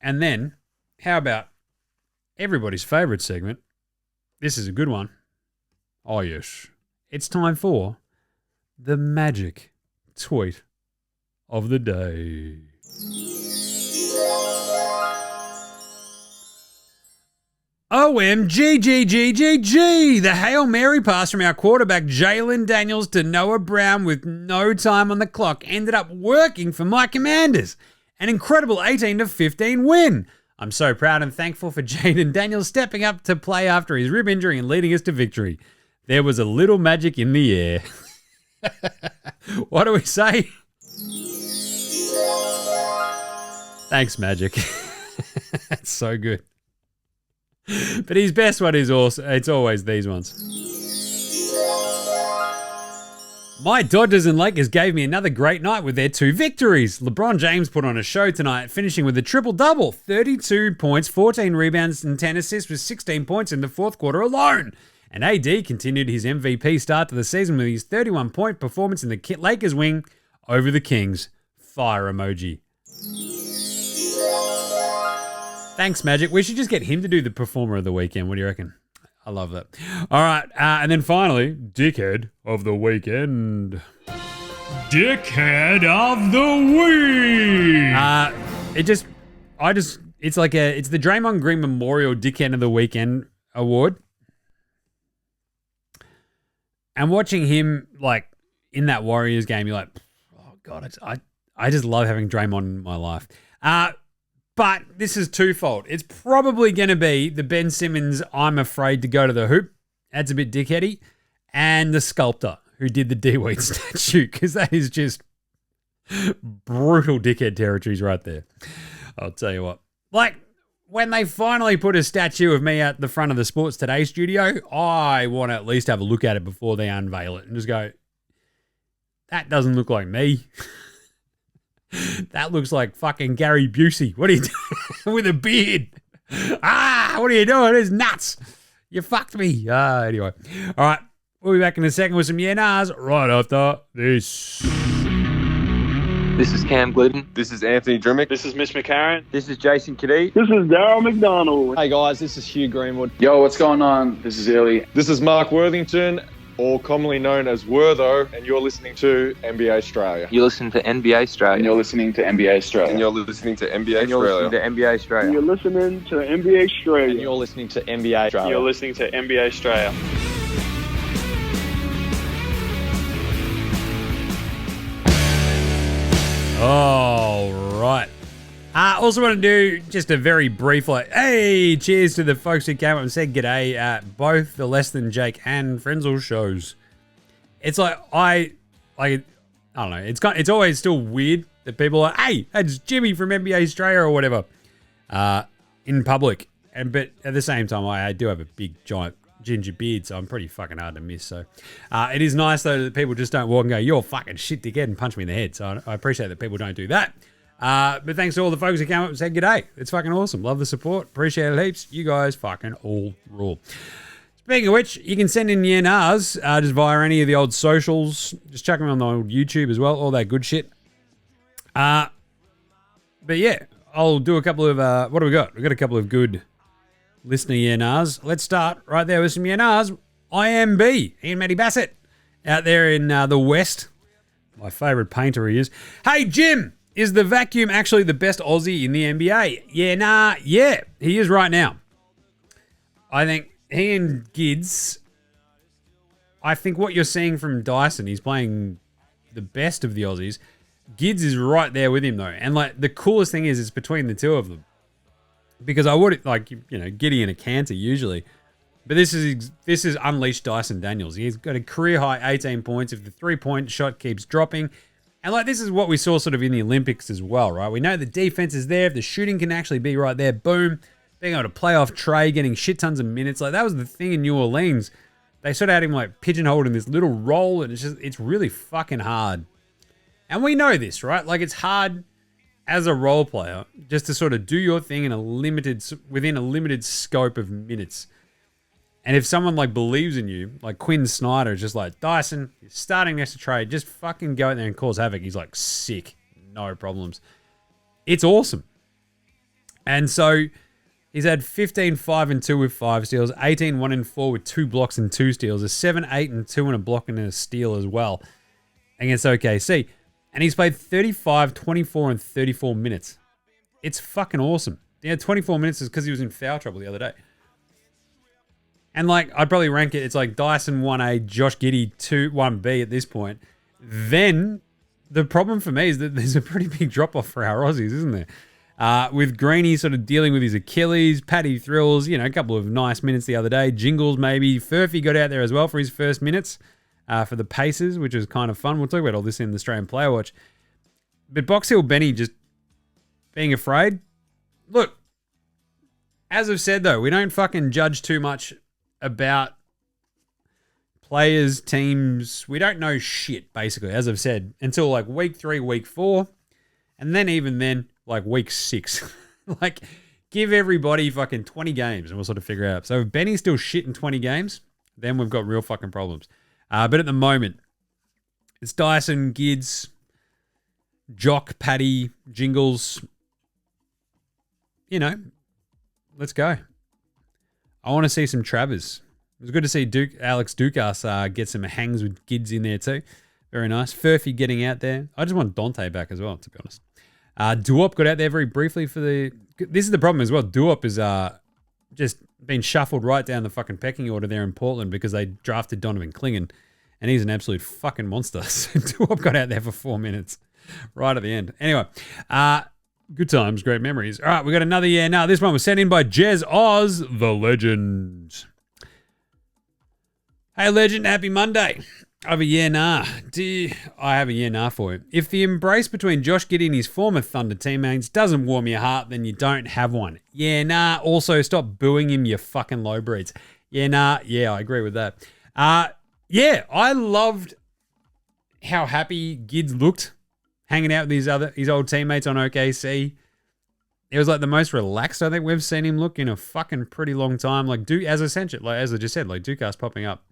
And then, how about everybody's favourite segment? This is a good one. Oh, yes. It's time for the magic tweet of the day. OMGGGGG! The Hail Mary pass from our quarterback Jalen Daniels to Noah Brown with no time on the clock ended up working for my Commanders. An incredible 18-15 win. I'm so proud and thankful for Jaden Daniels stepping up to play after his rib injury and leading us to victory. There was a little magic in the air. What do we say? Thanks, Magic. That's so good. But his best one is also, it's always these ones. My Dodgers and Lakers gave me another great night with their 2 victories. LeBron James put on a show tonight, finishing with a triple-double, 32 points, 14 rebounds, and 10 assists with 16 points in the fourth quarter alone. And AD continued his MVP start to the season with his 31-point performance in the Lakers win over the Kings. Fire emoji. Thanks, Magic. We should just get him to do the performer of the weekend. What do you reckon? I love that. All right. And then finally, Dickhead of the Weekend. Dickhead of the Week! It's the Draymond Green Memorial Dickhead of the Weekend award. And watching him, like, in that Warriors game, you're like, oh, God, I just love having Draymond in my life. But this is twofold. It's probably going to be the Ben Simmons, I'm afraid to go to the hoop. That's a bit dickheady. And the sculptor who did the D-Weed statue, because that is just brutal dickhead territories right there. I'll tell you what. Like, when they finally put a statue of me at the front of the Sports Today studio, I want to at least have a look at it before they unveil it and just go, that doesn't look like me. That looks like fucking Gary Busey. What are you doing with a beard? What are you doing? It's nuts. You fucked me. Anyway. All right. We'll be back in a second with some yeah-nahs right after this. This is Cam Glidden. This is Anthony Drimmick. This is Mitch McCarron. This is Jason Kadee. This is Darryl McDonald. Hey guys, this is Hugh Greenwood. Yo, what's going on? This is Illy. This is Mark Worthington, or commonly known as Wortho, and you're listening to NBA Straya. You're listening to NBA Straya. And you're listening to NBA Straya. And you're listening to NBA Straya. You're listening to NBA Straya. You're listening to NBA Straya. And you're listening to NBA Straya. You're listening to NBA Straya. All right. Also want to do just a very brief, cheers to the folks who came up and said g'day at both the Less Than Jake and Frenzel shows. It's like, I don't know. It's always still weird that people are, hey, that's Jimmy from NBA Straya or whatever, in public. But at the same time, I do have a big, giant ginger beard, so I'm pretty fucking hard to miss. So it is nice, though, that people just don't walk and go, you're fucking shit dickhead, and punch me in the head. So I appreciate that people don't do that. But thanks to all the folks who came up and said g'day. It's fucking awesome. Love the support. Appreciate it heaps. You guys fucking all rule. Speaking of which, you can send in your NRs just via any of the old socials. Just chuck them on the old YouTube as well, all that good shit. But yeah, I'll do a couple of, what do we got? We've got a couple of good listener NRs. Let's start right there with some NRs. IMB, Ian Matty Bassett, out there in the West. My favourite painter he is. Hey, Jim, is the vacuum actually the best Aussie in the NBA? Yeah, he is right now. I think he and Gids, I think what you're seeing from Dyson, he's playing the best of the Aussies. Gids is right there with him, though. And, like, the coolest thing is it's between the two of them. Because I would, like, you know, Giddy and a Cantor usually. But this is unleashed Dyson Daniels. He's got a career-high 18 points if the three-point shot keeps dropping. And, like, this is what we saw sort of in the Olympics as well, right? We know the defense is there. If the shooting can actually be right there, boom. Being able to play off Trey, getting shit tons of minutes. Like, that was the thing in New Orleans. They sort of had him, like, pigeonholed in this little role, and it's really fucking hard. And we know this, right? Like, it's hard as a role player just to sort of do your thing within a limited scope of minutes. And if someone, like, believes in you, like Quinn Snyder is just like, Dyson, you're starting next to Trey, just fucking go out there and cause havoc. He's like, sick. No problems. It's awesome. And so he's had 15, 5, and 2 with 5 steals, 18, 1, and 4 with 2 blocks and 2 steals, a 7, 8, and 2 and a block and a steal as well against OKC. And he's played 35, 24, and 34 minutes. It's fucking awesome. Yeah, 24 minutes is because he was in foul trouble the other day. And, like, I'd probably rank it, it's like Dyson 1A, Josh Giddey 1B at this point. Then the problem for me is that there's a pretty big drop-off for our Aussies, isn't there? With Greeny sort of dealing with his Achilles, Paddy Thrills, you know, a couple of nice minutes the other day. Jingles maybe. Furphy got out there as well for his first minutes for the Pacers, which was kind of fun. We'll talk about all this in the Australian Player Watch. But Box Hill Benny just being afraid. Look, as I've said, though, we don't fucking judge too much about players, teams. We don't know shit, basically, as I've said, until like week 3, week 4. And then even then, like week 6. Like, give everybody fucking 20 games and we'll sort of figure it out. So if Benny's still shit in 20 games, then we've got real fucking problems. But at the moment, it's Dyson, Gids, Jock, Paddy, Jingles. You know, let's go. I want to see some Travers. It was good to see Alex Dukas get some hangs with Gids in there too. Very nice. Furphy getting out there. I just want Dante back as well, to be honest. Duop got out there very briefly for the... This is the problem as well. Duop is just been shuffled right down the fucking pecking order there in Portland because they drafted Donovan Clingan, and he's an absolute fucking monster. So Duop got out there for 4 minutes right at the end. Anyway, good times, great memories. All right, we got another year now. This one was sent in by Jez Oz, the legend. Hey, legend, happy Monday. I have a yeah nah. I have a yeah nah for you. If the embrace between Josh Giddey and his former Thunder teammates doesn't warm your heart, then you don't have one. Yeah nah. Also, stop booing him, you fucking lowbreeds. Yeah nah. Yeah, I agree with that. Yeah, I loved how happy Gids looked hanging out with his old teammates on OKC. It was like the most relaxed I think we've seen him look in a fucking pretty long time. Like as I just said, like Dukas popping up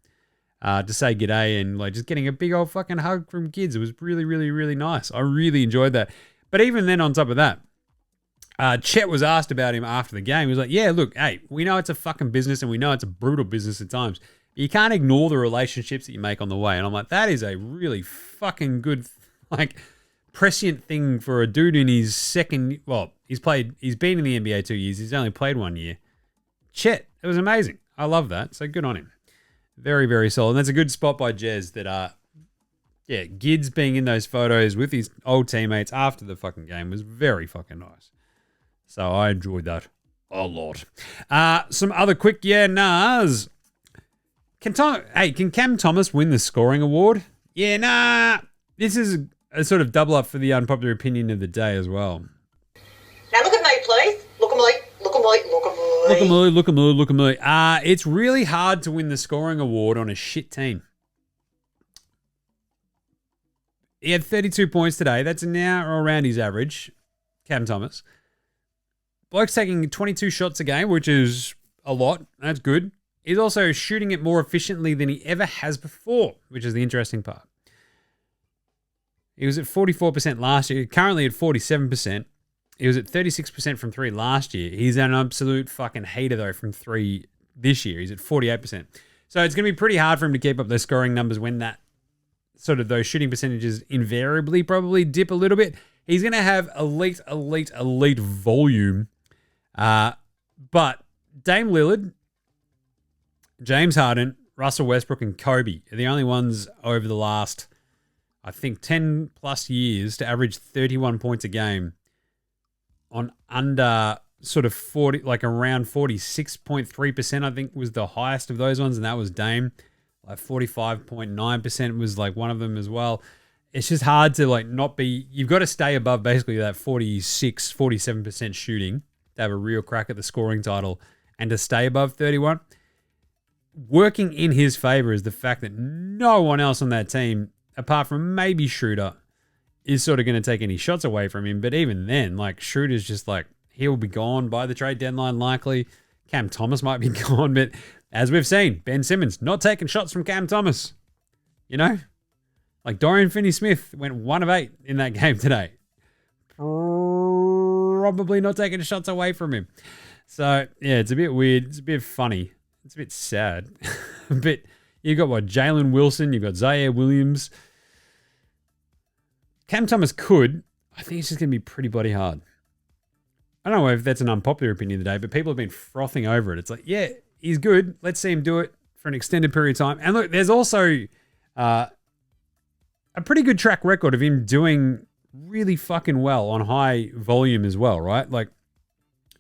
to say g'day and like just getting a big old fucking hug from Gids. It was really, really, really nice. I really enjoyed that. But even then, on top of that, Chet was asked about him after the game. He was like, yeah, look, hey, we know it's a fucking business and we know it's a brutal business at times. You can't ignore the relationships that you make on the way. And I'm like, that is a really fucking good, like, prescient thing for a dude in his second, well, he's been in the NBA 2 years. He's only played 1 year. Chet, it was amazing. I love that. So good on him. Very, very solid. And that's a good spot by Jez that, Gids being in those photos with his old teammates after the fucking game was very fucking nice. So I enjoyed that a lot. Some other quick yeah-nahs. Can Cam Thomas win the scoring award? Yeah, nah. This is a sort of double up for the unpopular opinion of the day as well. Now look at me, please. Look at me. Look at me. Look at me. Look at me. Look at me. Look at me. It's really hard to win the scoring award on a shit team. He had 32 points today. That's now around his average, Cam Thomas. Bloke's taking 22 shots a game, which is a lot. That's good. He's also shooting it more efficiently than he ever has before, which is the interesting part. He was at 44% last year, currently at 47%. He was at 36% from three last year. He's an absolute fucking hater, though, from three this year. He's at 48%. So it's going to be pretty hard for him to keep up those scoring numbers when that sort of those shooting percentages invariably probably dip a little bit. He's going to have elite volume. But Dame Lillard, James Harden, Russell Westbrook, and Kobe are the only ones over the last, I think, 10 plus years to average 31 points a game on under sort of 40, like around 46.3%, I think was the highest of those ones. And that was Dame. Like 45.9% was like one of them as well. It's just hard to like not be, you've got to stay above basically that 46, 47% shooting to have a real crack at the scoring title and to stay above 31. Working in his favor is the fact that no one else on that team, apart from maybe Schroeder, is sort of going to take any shots away from him. But even then, like Schroeder's just like, he'll be gone by the trade deadline likely. Cam Thomas might be gone, but as we've seen, Ben Simmons not taking shots from Cam Thomas. You know? Like Dorian Finney-Smith went 1 of 8 in that game today. Probably not taking shots away from him. So, yeah, it's a bit weird. It's a bit funny. It's a bit sad. But you've got, Jalen Wilson. You've got Zaire Williams. Cam Thomas could. I think it's just going to be pretty bloody hard. I don't know if that's an unpopular opinion today, but people have been frothing over it. It's like, yeah, he's good. Let's see him do it for an extended period of time. And look, there's also a pretty good track record of him doing really fucking well on high volume as well, right? Like,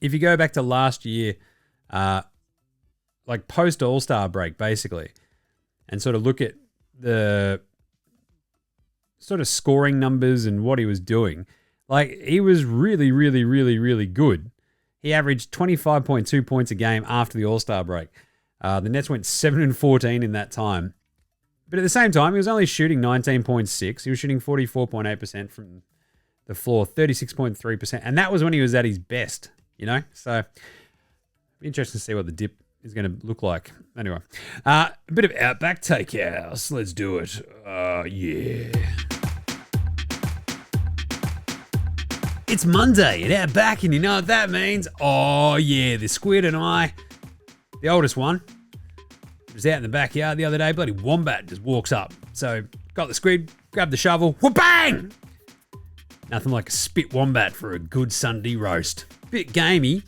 if you go back to last year, like post All-Star break, basically, and sort of look at the sort of scoring numbers and what he was doing, like, he was really, really, really, really good. He averaged 25.2 points a game after the All-Star break. The Nets went 7-14 in that time. But at the same time, he was only shooting 19.6. He was shooting 44.8% from the floor, 36.3%. And that was when he was at his best, you know? So, it'll be interesting to see what the dip is going to look like. Anyway, a bit of Outback Takehouse. Let's do it. Yeah. It's Monday at Outback, and you know what that means? Oh, yeah, the squid and I, the oldest one, was out in the backyard the other day. Bloody wombat just walks up. So, got the squid, grabbed the shovel, whoop-bang! Nothing like a spit wombat for a good Sunday roast. Bit gamey,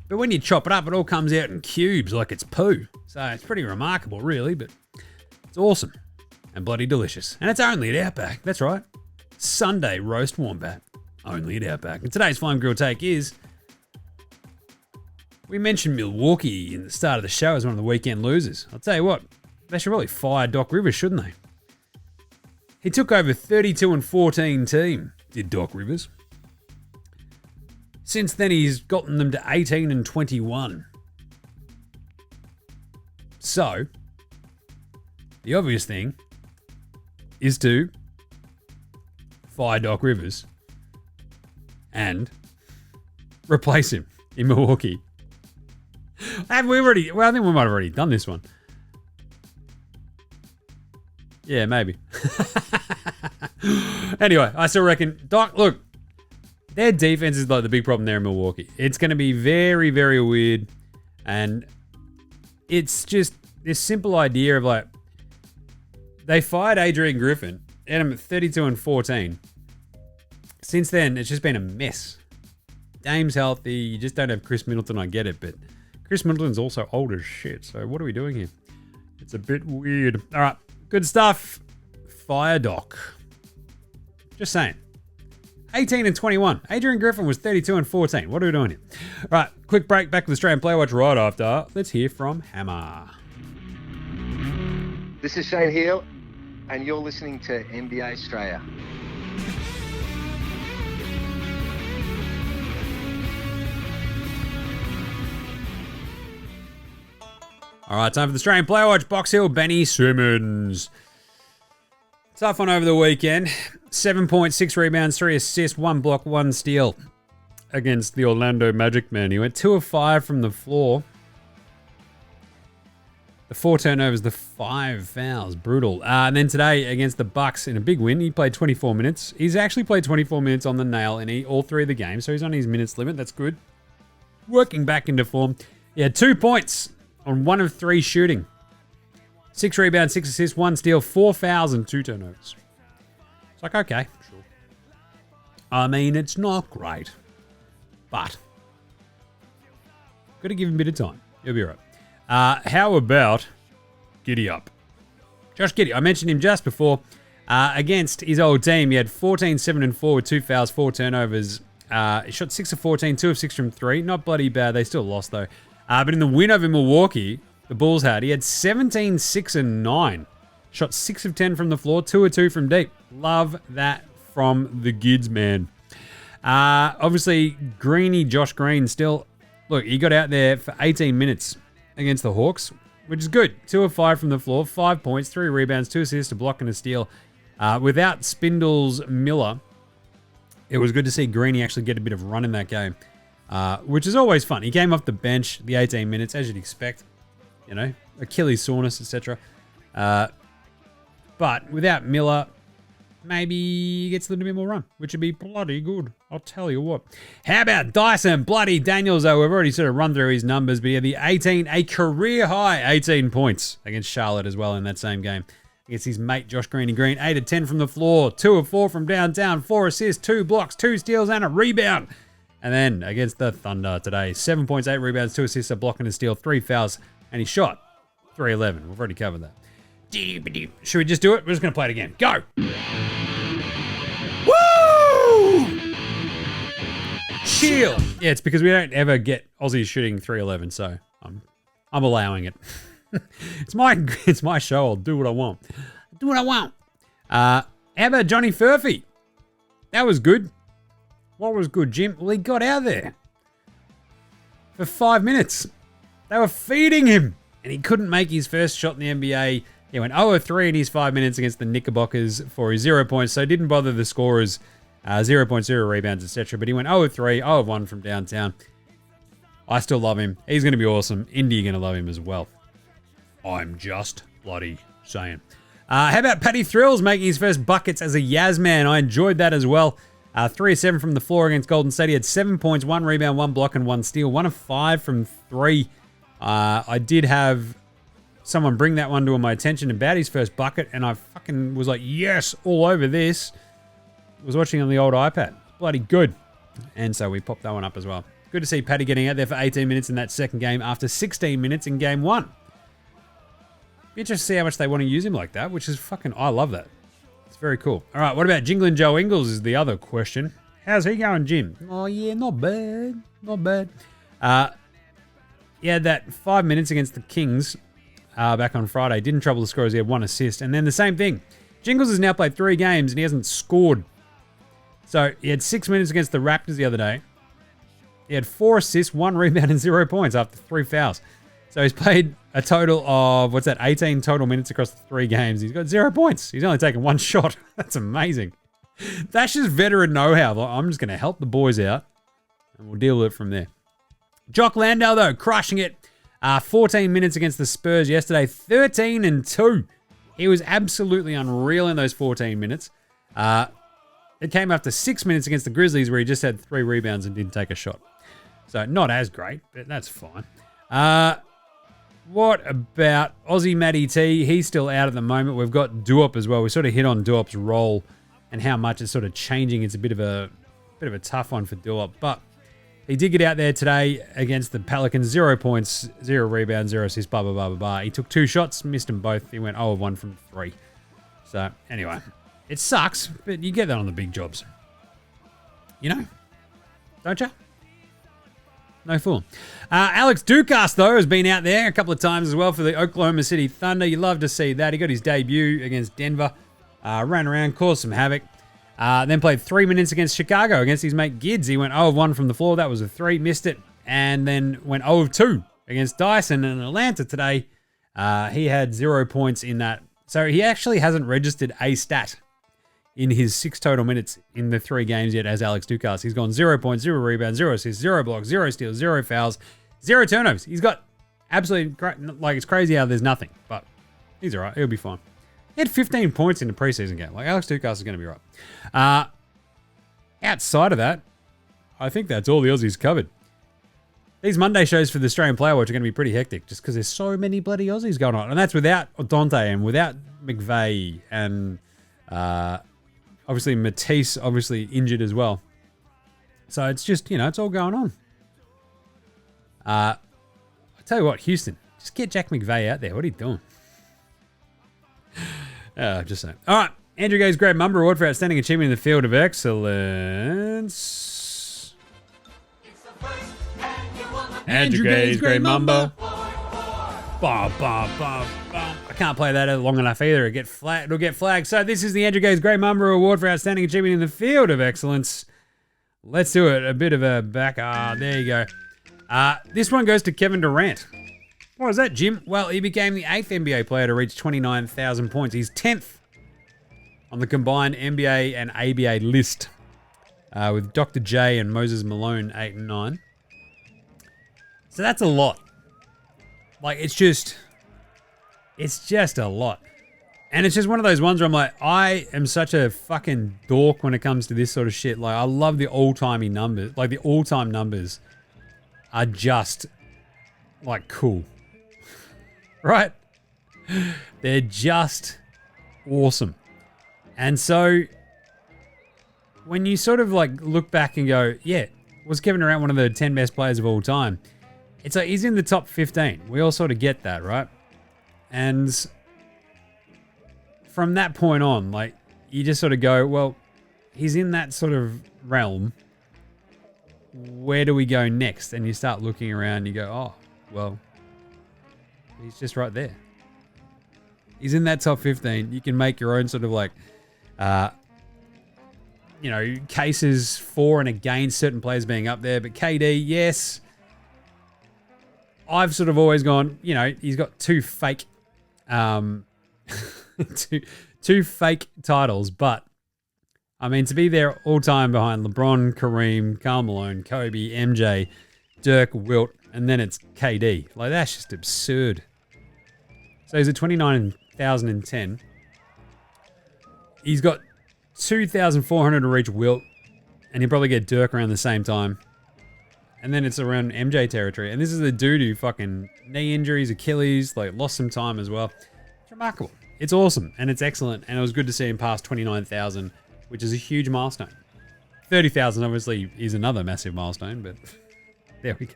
but when you chop it up, it all comes out in cubes like it's poo. So, it's pretty remarkable, really, but it's awesome and bloody delicious. And it's only at Outback. That's right. Sunday roast wombat. Only at Outback. And today's Flame Grill take is, we mentioned Milwaukee in the start of the show as one of the weekend losers. I'll tell you what, they should really fire Doc Rivers, shouldn't they? He took over 32-14 team, did Doc Rivers. Since then, he's gotten them to 18-21. So, the obvious thing is to fire Doc Rivers and replace him in Milwaukee. I think we might have already done this one. Yeah, maybe. Anyway, I still reckon, Doc, look, their defense is like the big problem there in Milwaukee. It's going to be very, very weird. And it's just this simple idea of like, they fired Adrian Griffin, had him at 32-14. Since then, it's just been a mess. Dame's healthy. You just don't have Chris Middleton. I get it, but Chris Middleton's also old as shit. So what are we doing here? It's a bit weird. All right, good stuff. Fire Doc. Just saying. 18-21. Adrian Griffin was 32-14. What are we doing here? All right, quick break. Back to the Australian Player Watch right after. Let's hear from Hammer. This is Shane Heal, and you're listening to NBA Straya. All right, time for the Australian Player Watch. Box Hill, Benny Simmons. Tough one over the weekend. 7.6 rebounds, 3 assists, 1 block, 1 steal against the Orlando Magic, man. He went 2 of 5 from the floor. The 4 turnovers, the 5 fouls. Brutal. And then today against the Bucks in a big win, he played 24 minutes. He's actually played 24 minutes on the nail in all 3 of the games, so he's on his minutes limit. That's good. Working back into form. He had 2 points on 1 of 3 shooting. 6 rebounds, 6 assists, 1 steal, 4 fouls, and 2 turnovers. It's like, okay, sure. I mean, it's not great, but got to give him a bit of time. He'll be all right. How about Giddy Up? Josh Giddey. I mentioned him just before. Against his old team, he had 14, 7, and 4 with 2 fouls, 4 turnovers. He shot 6 of 14, 2 of 6 from 3. Not bloody bad. They still lost, though. But in the win over Milwaukee, the Bulls he had 17, 6, and 9. Shot 6 of 10 from the floor, 2 of 2 from deep. Love that from the Gids, man. Obviously, Josh Green still... Look, he got out there for 18 minutes against the Hawks, which is good. 2 of 5 from the floor, 5 points, 3 rebounds, 2 assists, a block, and a steal. Without Spindles Miller, it was good to see Greeny actually get a bit of run in that game, which is always fun. He came off the bench, the 18 minutes, as you'd expect. You know, Achilles soreness, etc. But without Miller, maybe he gets a little bit more run, which would be bloody good. I'll tell you what. How about Dyson bloody Daniels, though? We've already sort of run through his numbers, but he had a career high 18 points against Charlotte as well in that same game. Against his mate, Josh Green. 8 of 10 from the floor, 2 of 4 from downtown, 4 assists, 2 blocks, 2 steals, and a rebound. And then against the Thunder today, 7 points, 8 rebounds, 2 assists, a block, and a steal, 3 fouls, and he shot 3-11. We've already covered that. Should we just do it? We're just going to play it again. Go! Woo! Chill. Yeah, it's because we don't ever get Aussies shooting 3-11, so I'm allowing it. It's my show. I'll do what I want. Do what I want. How about Johnny Furphy? That was good. What was good, Jim? Well, he got out there for 5 minutes. They were feeding him, and he couldn't make his first shot in the NBA. He went 0 of 3 in his 5 minutes against the Knickerbockers for his 0 points, so didn't bother the scorers, 0 points, 0 rebounds, etc. But he went 0 of 3, 0 of 1 from downtown. I still love him. He's going to be awesome. Indy going to love him as well. I'm just bloody saying. How about Paddy Thrills making his first buckets as a Yaz man? I enjoyed that as well. 3 of 7 from the floor against Golden State. He had 7 points, 1 rebound, 1 block, and 1 steal. 1 of 5 from 3. I did have someone bring that one to my attention about his first bucket, and I fucking was like, yes, all over this. Was watching on the old iPad. Bloody good. And so we popped that one up as well. Good to see Paddy getting out there for 18 minutes in that second game after 16 minutes in game 1. Be interested to see how much they want to use him like that, which is fucking, I love that. It's very cool. All right, what about Jinglin' Joe Ingles is the other question. How's he going, Jim? Oh, yeah, not bad. Not bad. He had that 5 minutes against the Kings back on Friday. Didn't trouble the scorers. He had 1 assist. And then the same thing. Jingles has now played 3 games and he hasn't scored. So he had 6 minutes against the Raptors the other day. He had 4 assists, 1 rebound, and 0 points after 3 fouls. So he's played a total of, 18 total minutes across the 3 games. He's got 0 points. He's only taken 1 shot. That's amazing. That's just veteran know-how. I'm just going to help the boys out and we'll deal with it from there. Jock Landale, though, crushing it. 14 minutes against the Spurs yesterday, 13 and 2. He was absolutely unreal in those 14 minutes. It came after 6 minutes against the Grizzlies where he just had 3 rebounds and didn't take a shot. So not as great, but that's fine. What about Aussie Matty T? He's still out at the moment. We've got Duop as well. We sort of hit on Duop's role and how much it's sort of changing. It's a bit of a tough one for Duop, but he did get out there today against the Pelicans. 0 points, 0 rebounds, 0 assists, blah, blah, blah, blah, blah. He took 2 shots, missed them both. He went 0 of 1 from 3. So, anyway, it sucks, but you get that on the big jobs. You know? Don't you? No fool. Alex Dukas, though, has been out there a couple of times as well for the Oklahoma City Thunder. You love to see that. He got his debut against Denver. Ran around, caused some havoc. Then played 3 minutes against Chicago against his mate Gids. He went 0 of 1 from the floor. That was a 3. Missed it. And then went 0 of 2 against Dyson in Atlanta today. He had 0 points in that. So he actually hasn't registered a stat in his 6 total minutes in the 3 games yet as Alex Dukas. He's gone 0 points, 0 rebounds, 0 assists, 0 blocks, 0 steals, 0 fouls, 0 turnovers. He's got Absolutely, like, it's crazy how there's nothing, but he's all right. He'll be fine. He had 15 points in the preseason game. Like, Alex Dukas is going to be right. Outside of that, I think that's all the Aussies covered. These Monday shows for the Australian Player Watch are going to be pretty hectic just because there's so many bloody Aussies going on. And that's without Dante and without McVeigh and obviously Matisse, obviously injured as well. So it's just, it's all going on. I tell you what, Houston, just get Jack McVeigh out there. What are you doing? Just saying. All right. Andrew Gay's Great Mumba Award for Outstanding Achievement in the Field of Excellence. Andrew Gay's Great Mumba. Bah, bah, bah, bah. I can't play that long enough either. It'll get flagged. So this is the Andrew Gay's Great Mumba Award for Outstanding Achievement in the Field of Excellence. Let's do it. A bit of a back. There you go. This one goes to Kevin Durant. What was that, Jim? Well, he became the 8th NBA player to reach 29,000 points. He's 10th on the combined NBA and ABA list, with Dr. J and Moses Malone 8 and 9. So that's a lot. Like, it's just a lot. And it's just one of those ones where I'm like, I am such a fucking dork when it comes to this sort of shit. Like, I love the all-timey numbers. Like, the all-time numbers are just, like, cool. Right? They're just awesome. And so, when you sort of, like, look back and go, yeah, was Kevin Durant one of the 10 best players of all time? It's like, he's in the top 15. We all sort of get that, right? And from that point on, like, you just sort of go, well, he's in that sort of realm. Where do we go next? And you start looking around and you go, oh, well, he's just right there. He's in that top 15. You can make your own sort of like, cases for and against certain players being up there. But KD, yes. I've sort of always gone, he's got two fake two fake titles, but I mean, to be there all time behind LeBron, Kareem, Karl Malone, Kobe, MJ, Dirk, Wilt, and then it's KD. Like, that's just absurd. So he's at 29,010. He's got 2,400 to reach Wilt, and he'll probably get Dirk around the same time. And then it's around MJ territory. And this is a dude who fucking knee injuries, Achilles, like lost some time as well. It's remarkable. It's awesome and it's excellent. And it was good to see him pass 29,000, which is a huge milestone. 30,000 obviously is another massive milestone, but there we go.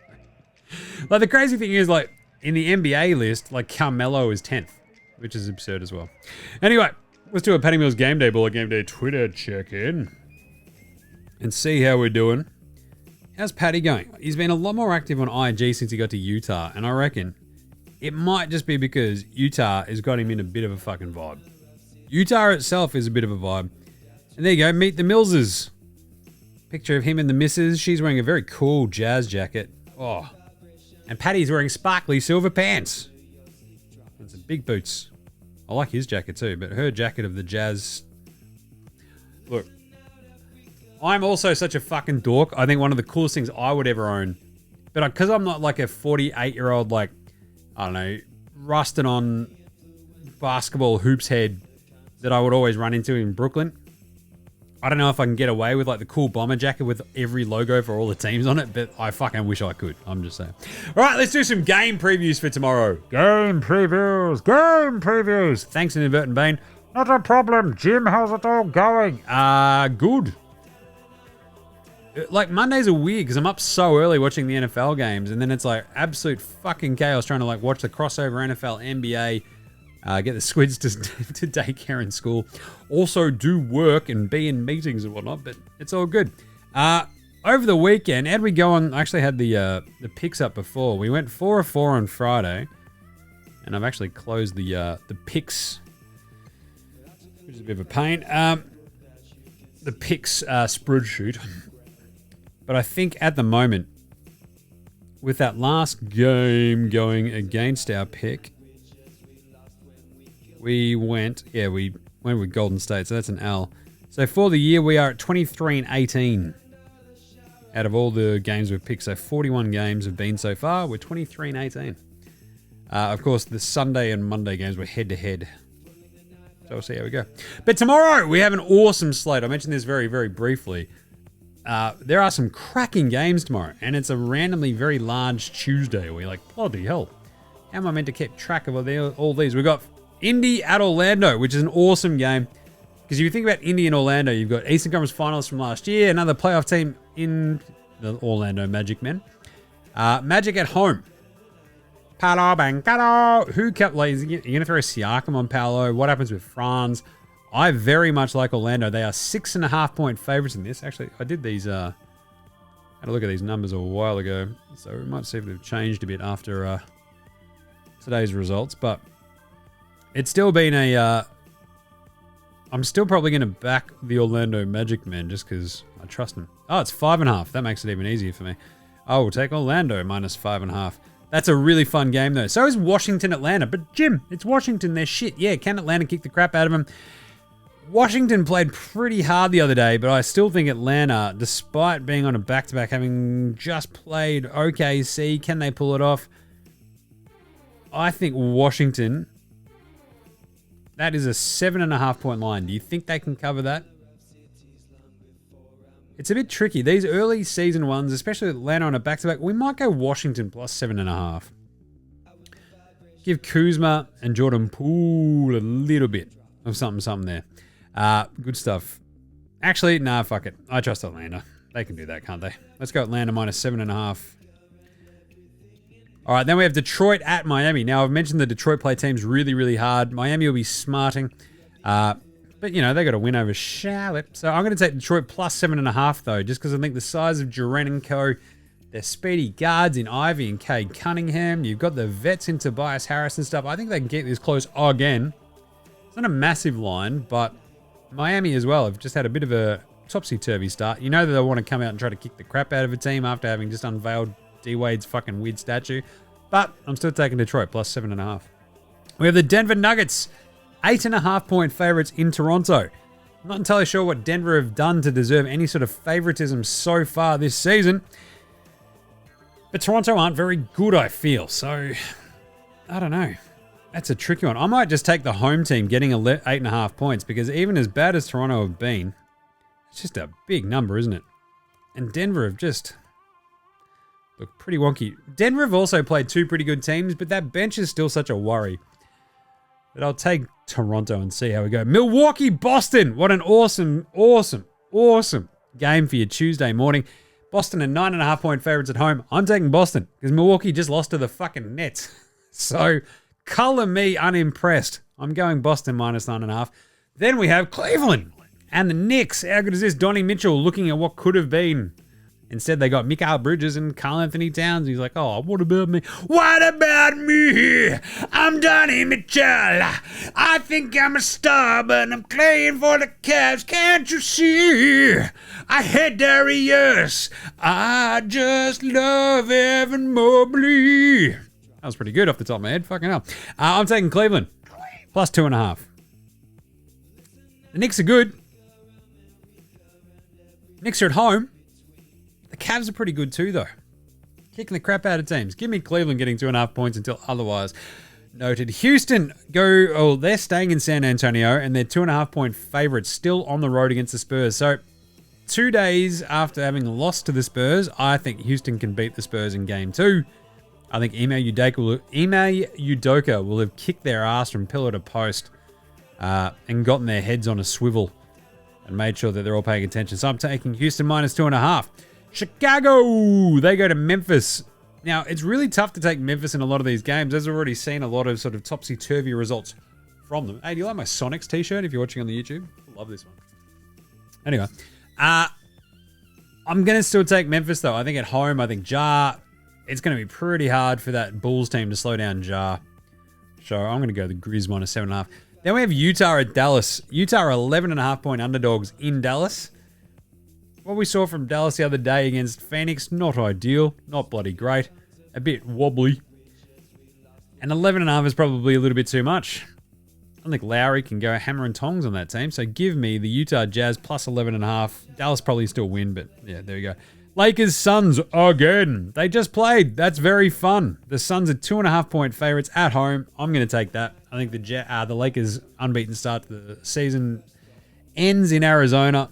Like, the crazy thing is, like, in the NBA list, like, Carmelo is 10th, which is absurd as well. Anyway, let's do a Patty Mills Game Day Baller Game Day Twitter check-in and see how we're doing. How's Patty going? He's been a lot more active on IG since he got to Utah, and I reckon it might just be because Utah has got him in a bit of a fucking vibe. Utah itself is a bit of a vibe. And there you go, meet the Millses. Picture of him and the missus. She's wearing a very cool Jazz jacket. Oh. And Patty's wearing sparkly silver pants. And some big boots. I like his jacket too, but her jacket of the Jazz... Look. I'm also such a fucking dork. I think one of the coolest things I would ever own, but because I'm not like a 48-year-old, like, I don't know, rusted on basketball hoops head that I would always run into in Brooklyn. I don't know if I can get away with like the cool bomber jacket with every logo for all the teams on it, but I fucking wish I could. I'm just saying. All right, let's do some game previews for tomorrow. Game previews. Thanks, Inadvertent Bane. Not a problem. Jim, how's it all going? Good. Like, Mondays are weird because I'm up so early watching the NFL games, and then it's like absolute fucking chaos trying to like watch the crossover NFL, NBA, get the squids to daycare and school, also do work and be in meetings and whatnot, but it's all good. Over the weekend, Ed, we go on, I actually had the picks up before. We went 4-4 on Friday, and I've actually closed the picks, which is a bit of a pain. The picks spreadsheet. But I think at the moment, with that last game going against our pick, we went with Golden State, so that's an L. So for the year, we are at 23-18 out of all the games we've picked. So 41 games have been so far. We're 23-18. Of course, the Sunday and Monday games were head-to-head. So we'll see how we go. But tomorrow, we have an awesome slate. I mentioned this very, very briefly. There are some cracking games tomorrow, and it's a randomly very large Tuesday where you're like, bloody hell, how am I meant to keep track of all these? We've got Indy at Orlando, which is an awesome game. Because if you think about Indy and Orlando, you've got Eastern Conference finalists from last year, another playoff team in the Orlando Magic men. Magic at home. Paolo Banchero. Who kept, like, you're going to throw Siakam on Paolo? What happens with Franz? I very much like Orlando. They are 6.5-point favorites in this. Actually, I did these, had a look at these numbers a while ago. So we might see if they've changed a bit after today's results. But it's still been a, I'm still probably going to back the Orlando Magic men just because I trust them. Oh, it's 5.5. That makes it even easier for me. I will take Orlando minus 5.5. That's a really fun game, though. So is Washington-Atlanta. But, Jim, it's Washington. They're shit. Yeah, can Atlanta kick the crap out of them? Washington played pretty hard the other day, but I still think Atlanta, despite being on a back-to-back, having just played OKC, can they pull it off? I think Washington, that is a 7.5-point line. Do you think they can cover that? It's a bit tricky. These early season ones, especially Atlanta on a back-to-back, we might go Washington plus 7.5. Give Kuzma and Jordan Poole a little bit of something there. Good stuff. Actually, nah, fuck it. I trust Atlanta. They can do that, can't they? Let's go Atlanta minus 7.5. All right, then we have Detroit at Miami. Now, I've mentioned the Detroit play teams really, really hard. Miami will be smarting. But, you know, they got a win over Charlotte. So I'm going to take Detroit plus 7.5, though, just because I think the size of Durant and co, their speedy guards in Ivy and Cade Cunningham. You've got the vets in Tobias Harris and stuff. I think they can get this close again. It's not a massive line, but Miami as well have just had a bit of a topsy-turvy start. You know that they want to come out and try to kick the crap out of a team after having just unveiled D-Wade's fucking weird statue. But I'm still taking Detroit plus 7.5. We have the Denver Nuggets. 8.5-point favorites in Toronto. I'm not entirely sure what Denver have done to deserve any sort of favoritism so far this season. But Toronto aren't very good, I feel. So, I don't know. That's a tricky one. I might just take the home team getting 8.5 points because even as bad as Toronto have been, it's just a big number, isn't it? And Denver have just looked pretty wonky. Denver have also played two pretty good teams, but that bench is still such a worry. But I'll take Toronto and see how we go. Milwaukee, Boston. What an awesome game for your Tuesday morning. Boston are 9.5-point favorites at home. I'm taking Boston because Milwaukee just lost to the fucking Nets. So, color me unimpressed. I'm going Boston minus 9.5. Then we have Cleveland and the Knicks. How good is this? Donnie Mitchell looking at what could have been. Instead, they got Mikal Bridges and Karl Anthony Towns. He's like, oh, what about me? What about me? I'm Donnie Mitchell. I think I'm a star, but I'm playing for the Cavs. Can't you see? I hate Darius. I just love Evan Mobley. That was pretty good off the top of my head. Fucking hell. I'm taking Cleveland. Plus 2.5. The Knicks are good. Knicks are at home. The Cavs are pretty good too, though. Kicking the crap out of teams. Give me Cleveland getting 2.5 points until otherwise noted. Houston they're staying in San Antonio and they're 2.5-point favorites still on the road against the Spurs. So 2 days after having lost to the Spurs, I think Houston can beat the Spurs in game 2. I think Ime Udoka will have kicked their ass from pillar to post and gotten their heads on a swivel and made sure that they're all paying attention. So I'm taking Houston minus 2.5. Chicago, they go to Memphis. Now, it's really tough to take Memphis in a lot of these games, as we've already seen a lot of sort of topsy-turvy results from them. Hey, do you like my Sonics t-shirt if you're watching on the YouTube? I love this one. Anyway, I'm going to still take Memphis, though. I think at home, I think Ja, it's going to be pretty hard for that Bulls team to slow down Ja. So I'm going to go the Grizz minus 7.5. Then we have Utah at Dallas. Utah are 11.5-point underdogs in Dallas. What we saw from Dallas the other day against Phoenix, not ideal, not bloody great, a bit wobbly. And 11.5 is probably a little bit too much. I think Lowry can go hammer and tongs on that team, so give me the Utah Jazz plus 11.5. Dallas probably still win, but yeah, there you go. Lakers Suns again. They just played. That's very fun. The Suns are 2.5-point favorites at home. I'm going to take that. I think the Lakers' unbeaten start to the season ends in Arizona.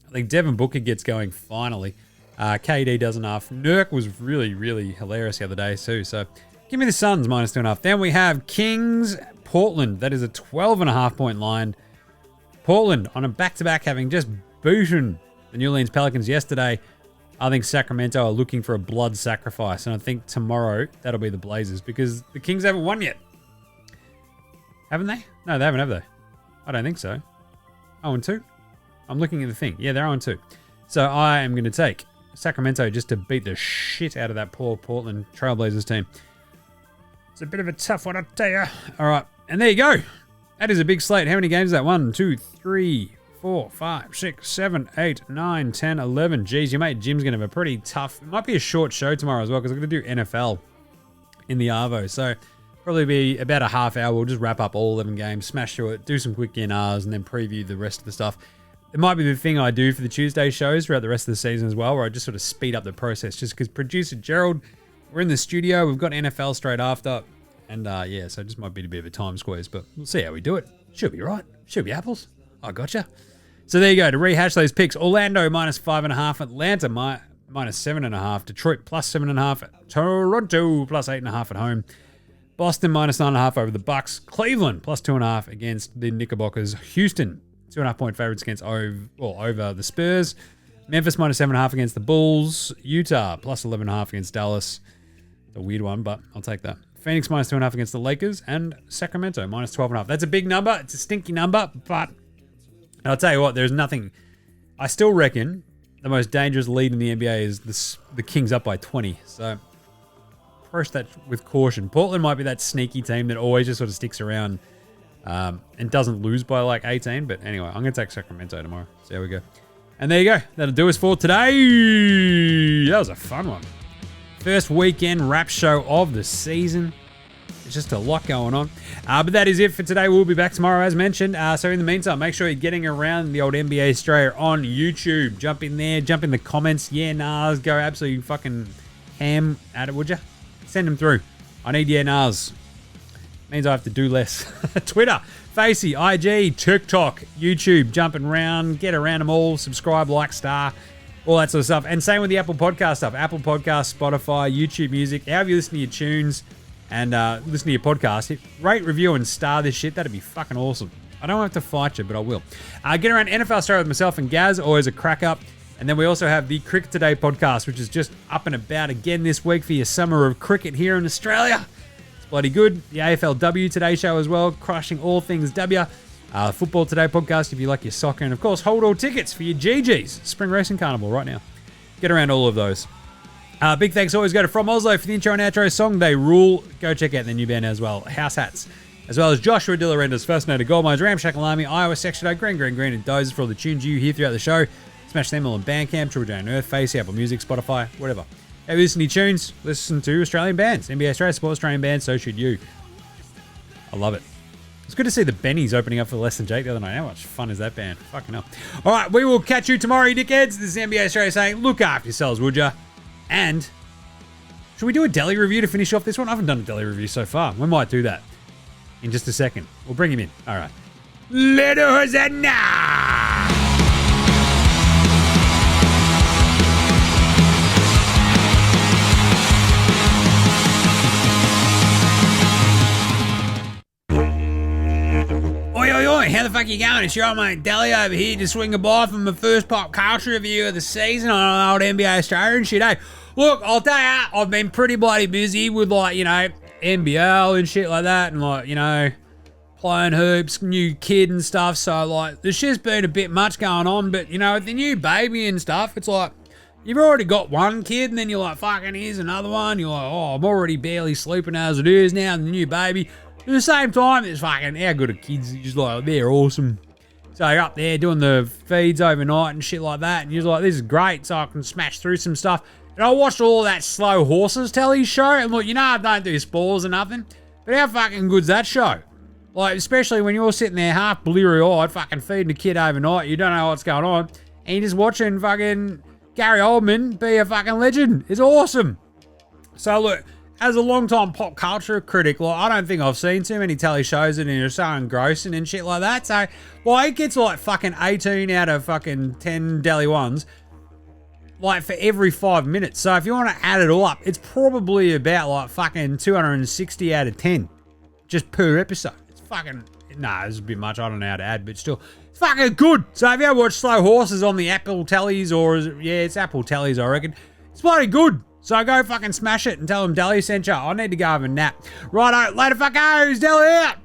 I think Devin Booker gets going finally. KD does enough. Nurk was really, really hilarious the other day too. So give me the Suns minus 2.5. Then we have Kings Portland. That is a 12.5-point line. Portland on a back-to-back, having just booted the New Orleans Pelicans yesterday. I think Sacramento are looking for a blood sacrifice, and I think tomorrow that'll be the Blazers because the Kings haven't won yet. Haven't they? No, they haven't, have they? I don't think so. 0-2. I'm looking at the thing. Yeah, they're 0-2. So I am going to take Sacramento just to beat the shit out of that poor Portland Trailblazers team. It's a bit of a tough one, I tell you. All right, and there you go. That is a big slate. How many games is that? 1, 2, 3, 4, 5, 6, 7, 8, 9, 10, 11. Geez, your mate Jim's going to have a pretty tough... It might be a short show tomorrow as well because I'm going to do NFL in the Arvo. So probably be about a half hour. We'll just wrap up all 11 games, smash through it, do some quick NRs, and then preview the rest of the stuff. It might be the thing I do for the Tuesday shows throughout the rest of the season as well, where I just sort of speed up the process just because producer Gerald, we're in the studio. We've got NFL straight after. And yeah, so it just might be a bit of a time squeeze, but we'll see how we do it. Should be right. Should be apples. I gotcha. So there you go. To rehash those picks, Orlando minus 5.5, Atlanta minus 7.5, Detroit plus 7.5, Toronto plus 8.5 at home, Boston minus 9.5 over the Bucks, Cleveland plus 2.5 against the Knickerbockers, Houston 2.5-point favorites against over the Spurs, Memphis minus 7.5 against the Bulls, Utah plus 11.5 against Dallas. It's a weird one, but I'll take that. Phoenix minus 2.5 against the Lakers, and Sacramento minus 12.5. That's a big number. It's a stinky number, but I'll tell you what, there's nothing. I still reckon the most dangerous lead in the NBA is the Kings up by 20. So approach that with caution. Portland might be that sneaky team that always just sort of sticks around and doesn't lose by like 18. But anyway, I'm going to take Sacramento tomorrow. So there we go. And there you go. That'll do us for today. That was a fun one. First weekend wrap show of the season. There's just a lot going on. But that is it for today. We'll be back tomorrow, as mentioned. So in the meantime, make sure you're getting around the old NBA Straya on YouTube. Jump in there. Jump in the comments. Yeah, nahs. Go absolutely fucking ham at it, would you? Send them through. I need yeah, nahs. Means I have to do less. Twitter, Facey, IG, TikTok, YouTube. Jumping around. Get around them all. Subscribe, like, star. All that sort of stuff. And same with the Apple Podcast stuff. Apple Podcasts, Spotify, YouTube Music. However you listen to your tunes and listen to your podcast, rate, review, and star this shit. That'd be fucking awesome. I don't have to fight you, but I will. Get around NFL Straya with myself and Gaz. Always a crack up. And then we also have the Cricket Today podcast, which is just up and about again this week for your summer of cricket here in Australia. It's bloody good. The AFLW Today show as well, crushing all things W. Football Today podcast if you like your soccer, and of course hold all tickets for your GG's Spring Racing Carnival right now. Get around all of those. Big thanks always go to From Oslo for the intro and outro song. They rule. Go check out their new band as well, House Hats, as well as Joshua Dillarenda's First Note of Gold Mines, Ramshackle Army, Iowa Section Green, and Dozers for all the tunes you hear throughout the show. Smash them all on Bandcamp, Triple J on Earth, Facey, Apple Music, Spotify, whatever. If you listen to tunes, listen to Australian bands. NBA Straya supports Australian bands, so should you. I love it. It's good to see the Bennies opening up for Less Than Jake the other night. How much fun is that band? Fucking hell. All right, we will catch you tomorrow, you dickheads. This is NBA Straya saying, look after yourselves, would ya? And should we do a deli review to finish off this one? I haven't done a deli review so far. We might do that in just a second. We'll bring him in. All right. Little Hosanna! Oi, how the fuck you going? It's your old mate Deli over here to swing a by from the first pop culture review of the season on old NBA Straya and shit, hey. Look, I'll tell ya, I've been pretty bloody busy with like, you know, NBL and shit like that and like, you know, playing hoops, new kid and stuff, so like, there's just been a bit much going on, but you know, with the new baby and stuff, it's like, you've already got one kid and then you're like, fucking here's another one, you're like, oh, I'm already barely sleeping as it is now, the new baby. At the same time, it's fucking, how good are kids? You're just like, they're awesome. So you're up there doing the feeds overnight and shit like that, and you're like, this is great, so I can smash through some stuff. And I watched all that Slow Horses telly show, and look, you know I don't do spoilers or nothing, but how fucking good's that show? Like, especially when you're sitting there half bleary-eyed, fucking feeding a kid overnight, you don't know what's going on, and you're just watching fucking Gary Oldman be a fucking legend. It's awesome. So look, as a long-time pop culture critic, like, I don't think I've seen too many telly shows that are so engrossing and shit like that. So, well, it gets like fucking 18 out of fucking 10 Deli Ones, like for every 5 minutes. So if you want to add it all up, it's probably about like fucking 260 out of 10 just per episode. It's fucking, nah, this is a bit much. I don't know how to add, but still, it's fucking good. So if you ever watch Slow Horses on the Apple tellies, or is it, yeah, it's Apple tellies, I reckon. It's bloody good. So go fucking smash it and tell them Deli sent you. I need to go have a nap. Righto, later fuckers, Deli out.